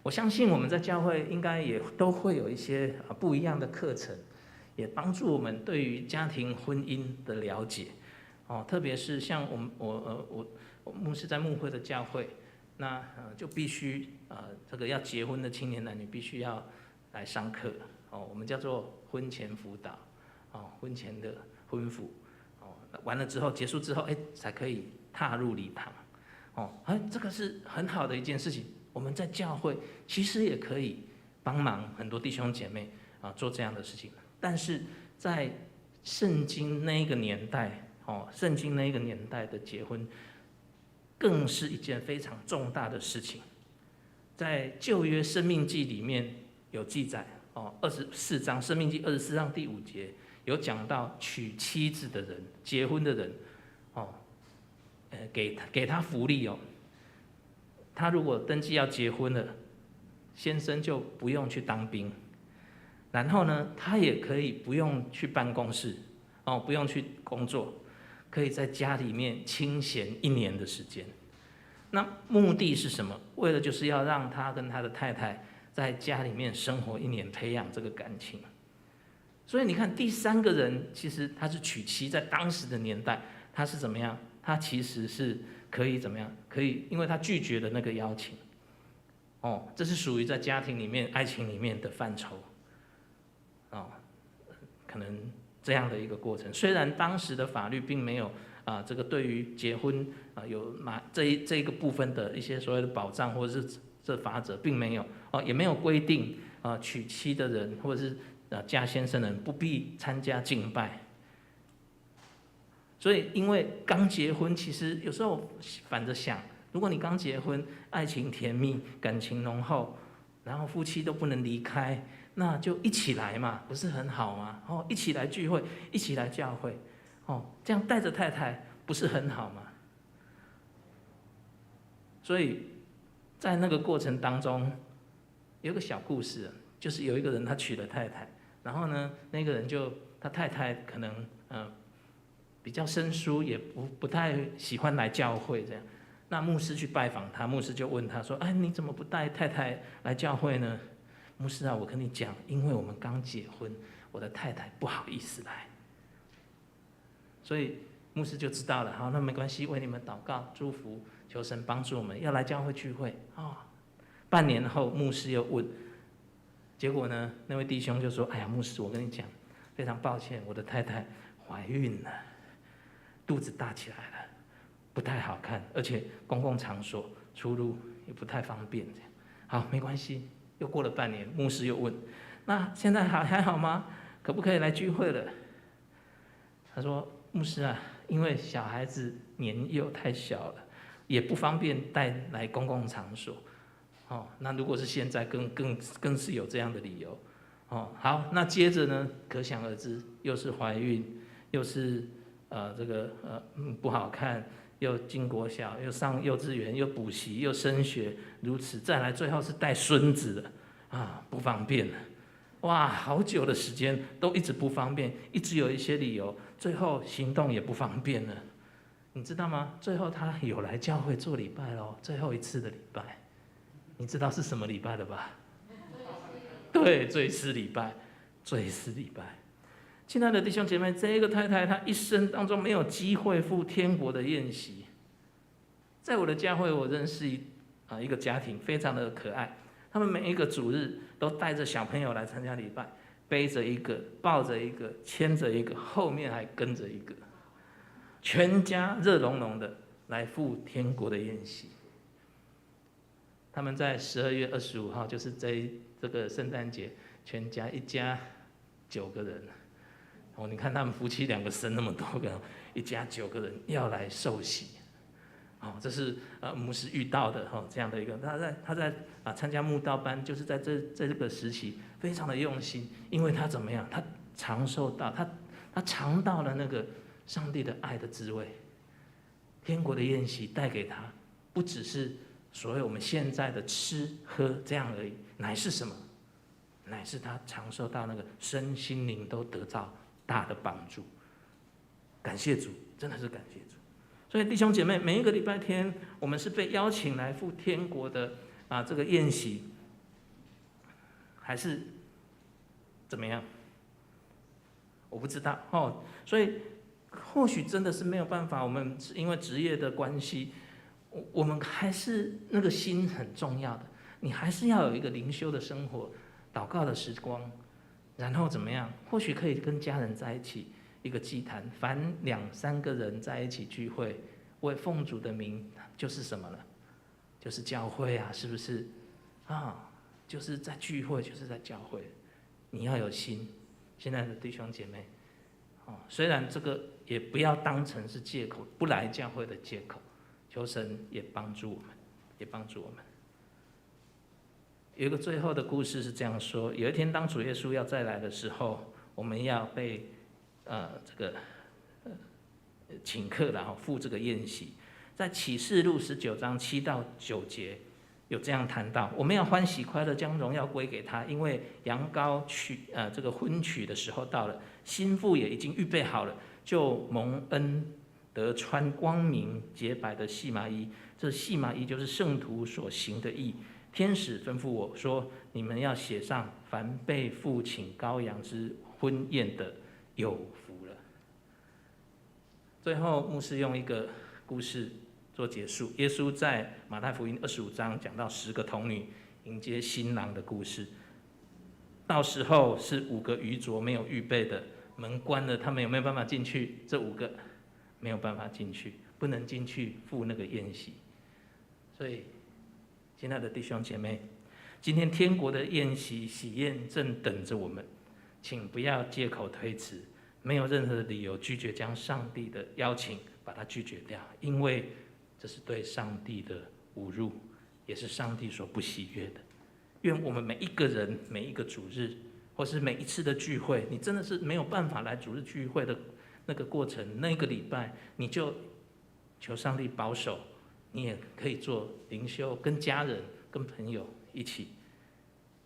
我相信我们在教会应该也都会有一些不一样的课程，也帮助我们对于家庭婚姻的了解。特别是像我牧师在牧会的教会，那就必须这个要结婚的青年男女必须要来上课。我们叫做婚前辅导，婚前的婚辅，完了之后结束之后，才可以踏入礼堂。这个是很好的一件事情。我们在教会其实也可以帮忙很多弟兄姐妹做这样的事情，但是在圣经那个年代，圣经那个年代的结婚，更是一件非常重大的事情。在旧约申命记里面有记载，24章申命记24章第5节有讲到娶妻子的人、结婚的人，给他福利他如果登记要结婚了，先生就不用去当兵，然后呢，他也可以不用去办公室，不用去工作，可以在家里面清闲1年的时间。那目的是什么？为了就是要让他跟他的太太在家里面生活1年，培养这个感情。所以你看，第3个人其实他是娶妻，在当时的年代，他是怎么样？他其实是可以怎么样？可以，因为他拒绝了那个邀请。这是属于在家庭里面、爱情里面的范畴。可能这样的一个过程。虽然当时的法律并没有这个对于结婚有这一个部分的一些所谓的保障或者是这法则，并没有也没有规定娶妻的人或者是嫁先生的人不必参加敬拜。所以，因为刚结婚，其实有时候反着想，如果你刚结婚，爱情甜蜜，感情浓厚，然后夫妻都不能离开，那就一起来嘛，不是很好吗？一起来聚会，一起来教会，这样带着太太，不是很好吗？所以在那个过程当中，有个小故事，就是有一个人他娶了太太，然后呢，那个人他太太可能比较生疏，也不太喜欢来教会这样。那牧师去拜访他，牧师就问他说：“哎，你怎么不带太太来教会呢？”牧师啊，我跟你讲，因为我们刚结婚，我的太太不好意思来。所以牧师就知道了，好，那没关系，为你们祷告、祝福，求神帮助我们，要来教会聚会。半年后，牧师又问，结果呢，那位弟兄就说：“哎呀，牧师，我跟你讲，非常抱歉，我的太太怀孕了。”肚子大起来了，不太好看，而且公共场所出入也不太方便。这样，好，没关系。又过了半年，牧师又问：“那现在还好吗？可不可以来聚会了？”他说：“牧师啊，因为小孩子年幼太小了，也不方便带来公共场所。那如果是现在更是有这样的理由。好，那接着呢，可想而知，又是怀孕，又是。不好看，又进国小，又上幼稚园，又补习，又升学，如此再来，最后是带孙子的不方便了。哇，好久的时间都一直不方便，一直有一些理由，最后行动也不方便了。你知道吗？最后他有来教会做礼拜咯，最后一次的礼拜，你知道是什么礼拜了吧？对，罪司礼拜，罪司礼拜。亲爱的弟兄姐妹，这个太太她一生当中没有机会赴天国的宴席。在我的教会，我认识一个家庭，非常的可爱。他们每一个主日都带着小朋友来参加礼拜，背着一个，抱着一个，牵着一个，后面还跟着一个，全家热融融的来赴天国的宴席。他们在12月25号，就是这个圣诞节，全家一家9个人。你看他们夫妻2个生那么多个，一家9个人要来受洗。这是牧师遇到的这样的一个，他在参加慕道班，就是在这个时期非常的用心，因为他怎么样？他尝受到他尝到了那个上帝的爱的滋味。天国的宴席带给他，不只是所谓我们现在的吃喝这样而已，乃是什么？乃是他尝受到那个身心灵都得到大的帮助。感谢主，真的是感谢主。所以弟兄姐妹，每一个礼拜天，我们是被邀请来赴天国的这个宴席，还是怎么样？我不知道所以或许真的是没有办法，我们因为职业的关系，我们还是那个心很重要的，你还是要有一个灵修的生活，祷告的时光，然后怎么样？或许可以跟家人在一起。一个祭坛，凡2、3个人在一起聚会，为奉主的名，就是什么呢？就是教会啊，是不是？就是在聚会，就是在教会。你要有心，现在的弟兄姐妹，虽然这个也不要当成是借口，不来教会的借口，求神也帮助我们，也帮助我们。有一个最后的故事是这样说：有一天，当主耶稣要再来的时候，我们要被请客然后赴这个宴席。在启示录19章7到9节有这样谈到：我们要欢喜快乐，将荣耀归给他，因为羊羔这个婚娶的时候到了，新妇也已经预备好了，就蒙恩得穿光明洁白的细麻衣。这细麻衣就是圣徒所行的义。天使吩咐我说：你们要写上，凡被父请羔羊之婚宴的，有福了。最后，牧师用一个故事做结束。耶稣在马太福音25章讲到10个童女迎接新郎的故事。到时候是5个愚拙没有预备的，门关了，他们有没有办法进去？这5个没有办法进去，不能进去赴那个宴席。所以，亲爱的弟兄姐妹，今天天国的宴席喜宴正等着我们，请不要借口推辞，没有任何的理由拒绝将上帝的邀请把它拒绝掉，因为这是对上帝的侮辱，也是上帝所不喜悦的。愿我们每一个人，每一个主日，或是每一次的聚会，你真的是没有办法来主日聚会的那个过程，那个礼拜，你就求上帝保守，你也可以做灵修，跟家人、跟朋友一起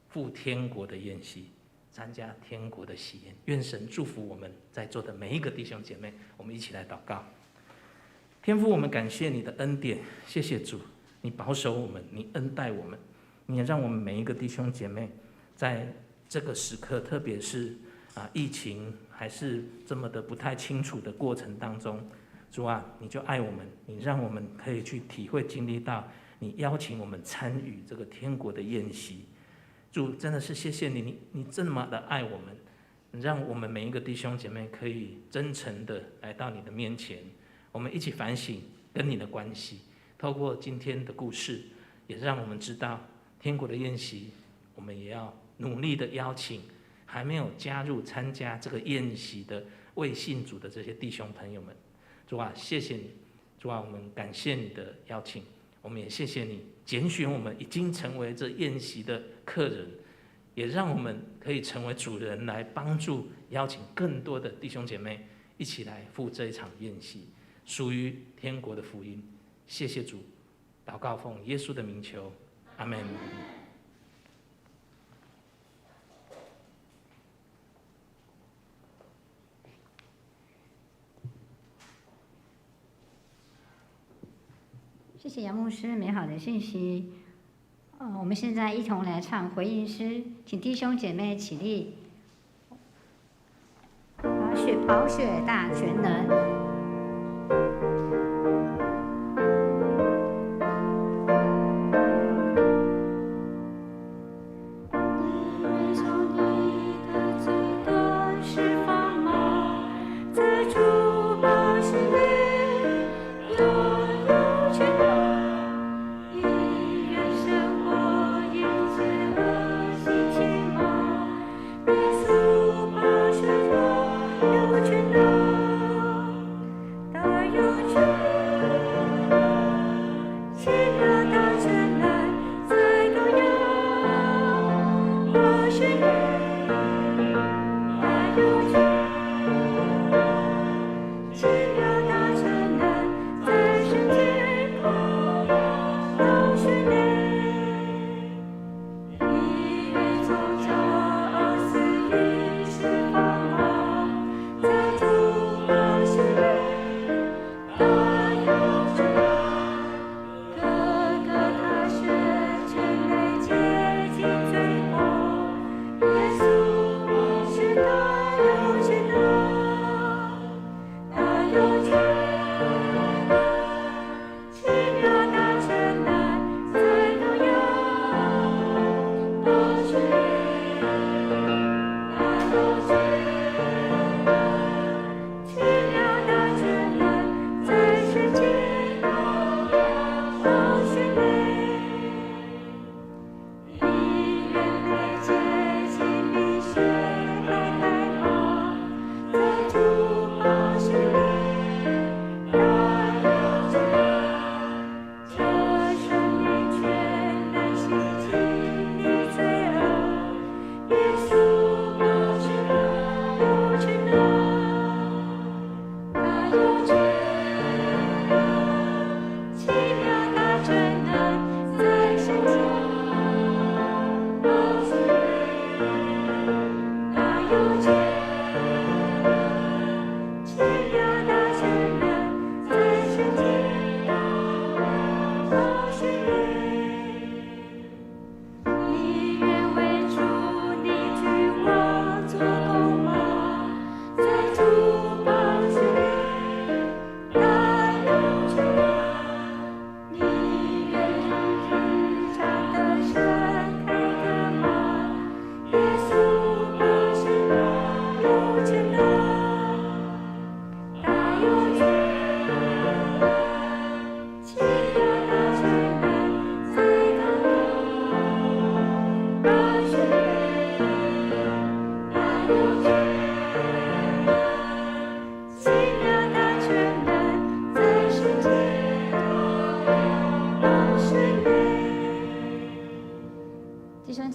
赴天国的宴席，参加天国的喜宴。愿神祝福我们在座的每一个弟兄姐妹，我们一起来祷告。天父，我们感谢你的恩典，谢谢主，你保守我们，你恩待我们，你也让我们每一个弟兄姐妹在这个时刻，特别是疫情还是这么的不太清楚的过程当中，主啊，你就爱我们，你让我们可以去体会经历到你邀请我们参与这个天国的宴席。主，真的是谢谢你，你这么的爱我们，你让我们每一个弟兄姐妹可以真诚的来到你的面前，我们一起反省跟你的关系。透过今天的故事，也让我们知道天国的宴席，我们也要努力的邀请还没有加入参加这个宴席的未信主的这些弟兄朋友们。主啊，谢谢你，主啊，我们感谢你的邀请，我们也谢谢你拣选我们已经成为这宴席的客人，也让我们可以成为主人，来帮助邀请更多的弟兄姐妹一起来赴这一场宴席，属于天国的福音。谢谢主，祷告奉耶稣的名求，阿们。
谢谢杨牧师美好的信息。我们现在一同来唱回应诗，请弟兄姐妹起立。宝血大全能。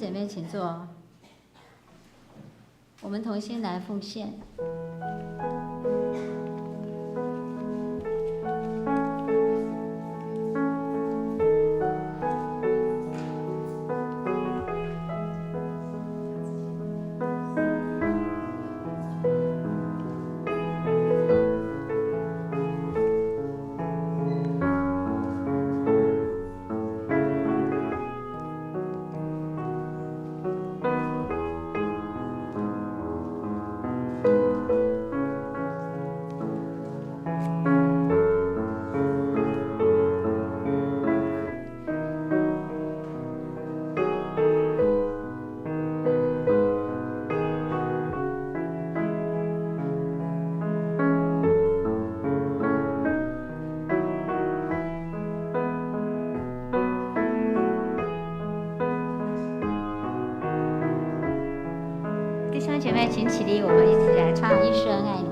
姐妹请坐，我们同心来奉献。弟兄姐妹，请起立，我们一起来唱《一生爱你》。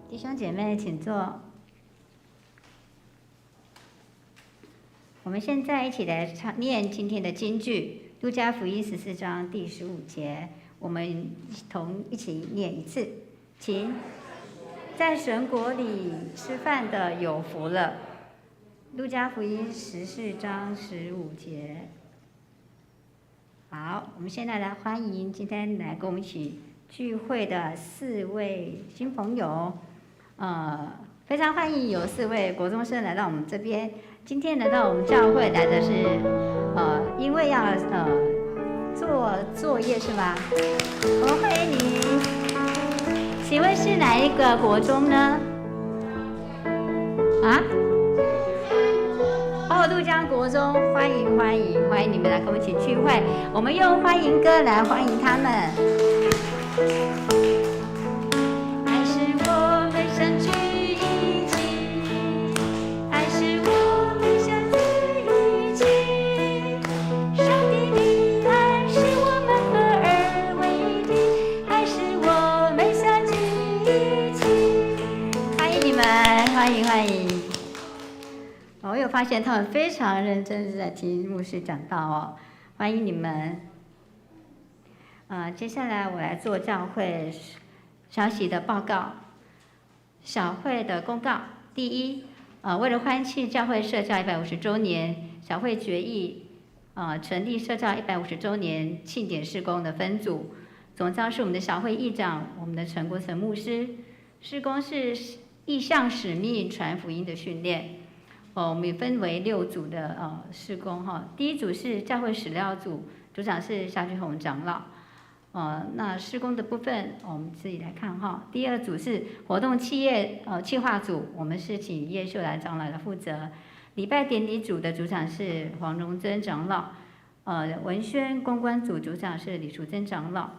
弟兄姐妹，请坐。我们现在一起来念今天的经句，《路加福音》14章第15节。我们一起念一次，请。在神国里吃饭的有福了。路加福音14章15节。好，我们现在来欢迎今天来跟我们一起聚会的4位新朋友。非常欢迎有4位国中生来到我们这边。今天来到我们教会来的是，因为要做作业是吧？我们欢迎你。请问是哪一个国中呢？啊？陆江国中，欢迎欢迎欢迎你们来跟我们一起聚会。我们用欢迎歌来欢迎他们。欢迎！我有发现他们非常认真在听牧师讲道哦，欢迎你们。接下来我来做教会消息的报告。小会的公告：第一，为了欢庆教会社教150周年，小会决议成立社教150周年庆典事工的分组，总召是我们的小会议长，我们的陈国成牧师。事工是意向使命传福音的训练，我们分为6组的事工哈。第一组是教会史料组，组长是夏俊宏长老。那事工的部分我们自己来看哈。第二组是活动企划组，我们是请叶秀兰长老来负责。礼拜典礼组的组长是黄荣珍长老。文宣公关组组长是李淑珍长老。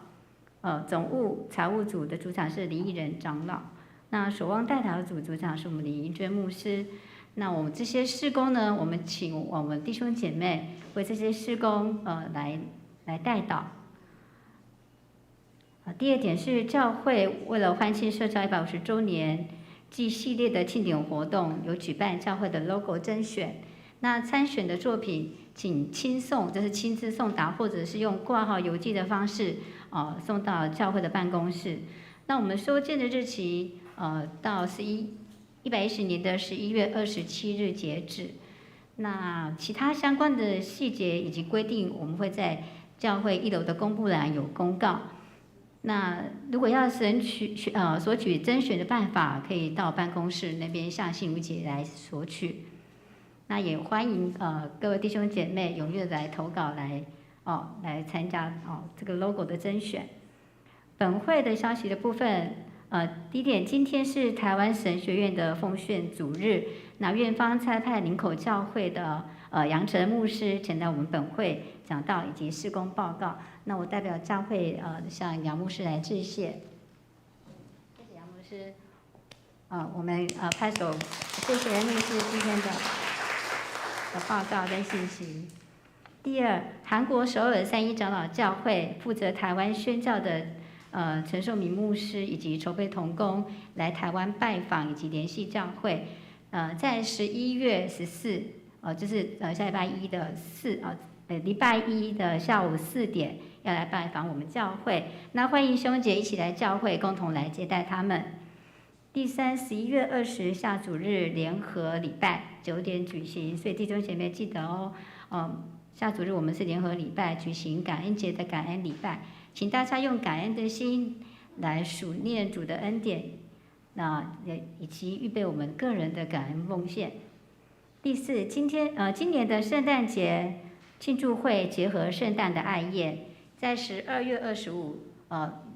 总务财务组的组长是李义仁长老。那守望代祷组组长是我们李怡娟牧师。那我们这些事工呢，我们请我们弟兄姐妹为这些事工来代祷。第二点是教会为了欢庆社教150周年，即系列的庆典活动，有举办教会的 logo 甄选。那参选的作品，请亲送，就是亲自送达，或者是用挂号邮寄的方式，送到教会的办公室。那我们收件的日期，到110年的11月27日截止。那其他相关的细节以及规定，我们会在教会1楼的公布栏有公告。那如果要索取甄选的办法，可以到办公室那边向信如姐来索取。那也欢迎各位弟兄姐妹踊跃来投稿来参加这个 logo 的甄选。本会的消息的部分，第一点，今天是台湾神学院的奉献主日，那院方差派林口教会的杨成牧师前来我们本会讲道以及事工报告。那我代表教会向杨牧师来致谢。谢谢杨牧师。我们拍手，谢谢牧师今天的报告跟信息。第二，韩国首尔3一长老教会负责台湾宣教的陈寿明牧师以及筹备同工来台湾拜访以及联系教会，在11月14，就是下礼拜一的礼拜一的下午4点要来拜访我们教会，那欢迎兄姐一起来教会，共同来接待他们。第三，11月20下主日联合礼拜9点举行，所以弟兄姐妹记得哦。下主日我们是联合礼拜举行感恩节的感恩礼拜，请大家用感恩的心来数念主的恩典，以及预备我们个人的感恩奉献。第四，今年的圣诞节庆祝会结合圣诞的爱宴，在12月25，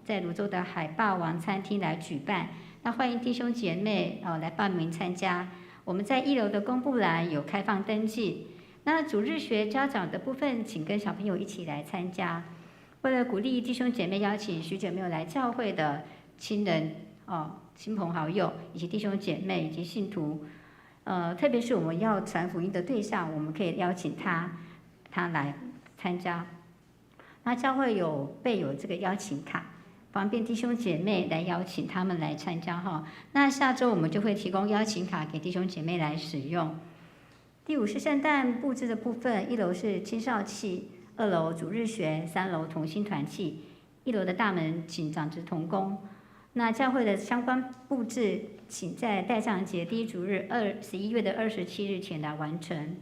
在泸州的海霸王餐厅来举办。那欢迎弟兄姐妹来报名参加。我们在1楼的公布栏有开放登记。那主日学家长的部分，请跟小朋友一起来参加。为了鼓励弟兄姐妹，邀请许久没有来教会的亲人、亲朋好友以及弟兄姐妹以及信徒，特别是我们要传福音的对象，我们可以邀请他来参加。那教会备有这个邀请卡，方便弟兄姐妹来邀请他们来参加哈。那下周我们就会提供邀请卡给弟兄姐妹来使用。第五是圣诞布置的部分，1楼是青少契，2楼主日学，3楼同心团契，1楼的大门请长职同工。那教会的相关布置，请在代上节第1主日11月27日前来完成。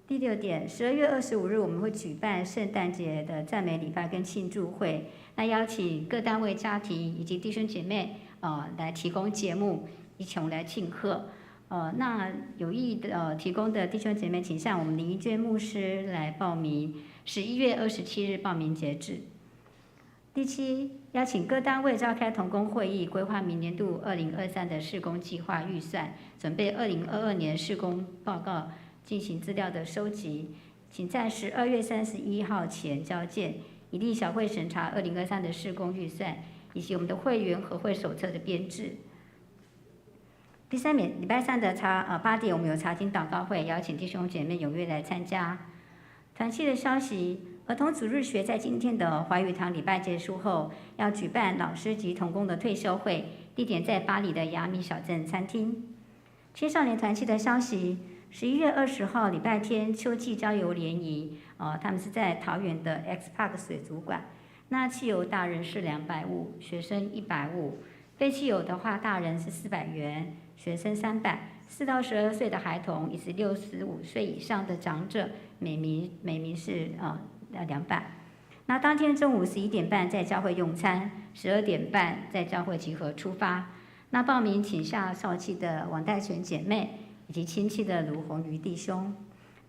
第6点，12月25日我们会举办圣诞节的赞美礼拜跟庆祝会，那邀请各单位家庭以及弟兄姐妹来提供节目，一同来庆贺。那有意提供的弟兄姐妹，请向我们林一娟牧师来报名，11月27日报名截止。第7，邀请各单位召开同工会议，规划明年度2023的事工计划预算，准备2022年事工报告，进行资料的收集，请在12月31号前交件，以利小会审查2023的事工预算，以及我们的会员和会手册的编制。第3点，礼拜3的8点，我们有查经祷告会，邀请弟兄姐妹踊跃来参加。团契的消息，儿童主日学在今天的华语堂礼拜结束后，要举办老师及同工的退休会，地点在巴黎的雅米小镇餐厅。青少年团契的消息，11月20号礼拜天秋季郊游联谊，他们是在桃园的 X Park 水族馆。那汽油大人是250，学生150，非汽油的话，大人是400元。学生300，4到12岁的孩童以及65岁以上的长者，每名是200。那当天中午11点半在教会用餐，12点半在教会集合出发。那报名请下少契的王代全姐妹以及亲戚的卢红瑜弟兄。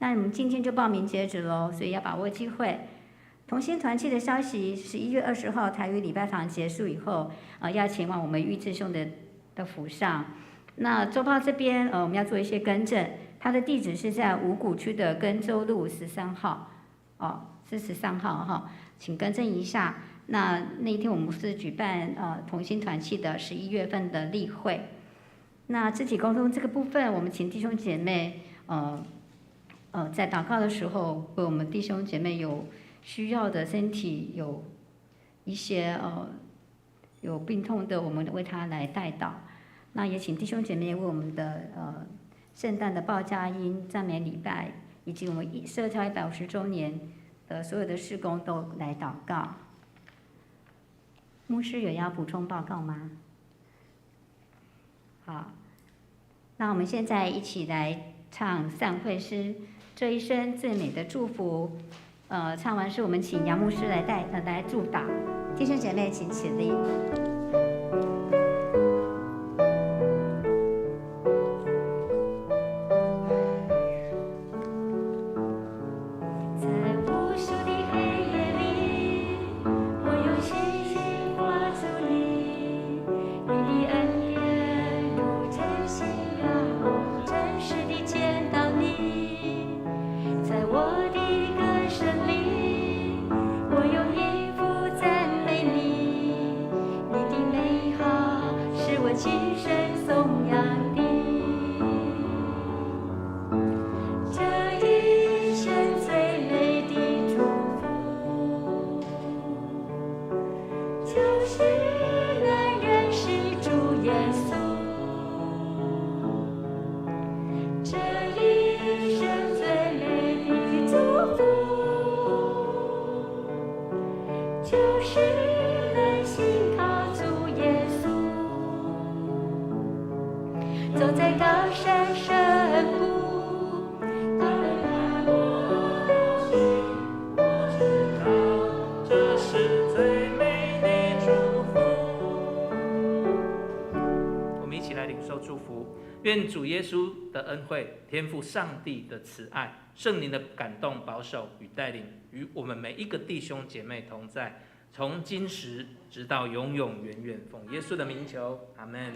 那我们今天就报名截止喽，所以要把握机会。同心团契的消息，11月20号台语礼拜堂结束以后，要前往我们玉志兄的府上。那周报这边我们要做一些更正，它的地址是在五股区的庚州路13号，是13号哈，请更正一下。那一天我们是举办同心团契的11月份的例会。那肢体沟通这个部分，我们请弟兄姐妹在祷告的时候，为我们弟兄姐妹有需要的身体有一些有病痛的，我们为他来代祷。那也请弟兄姐妹为我们的圣诞的报佳音赞美礼拜，以及我们社教150周年的所有的事工都来祷告。牧师有要补充报告吗？好，那我们现在一起来唱散会诗，这一生最美的祝福。唱完诗，我们请杨牧师来祝祷。弟兄姐妹，请起立。
愿主耶稣的恩惠、天父上帝的慈爱、圣灵的感动、保守与带领，与我们每一个弟兄姐妹同在，从今时直到永永远远。奉耶稣的名求，阿们。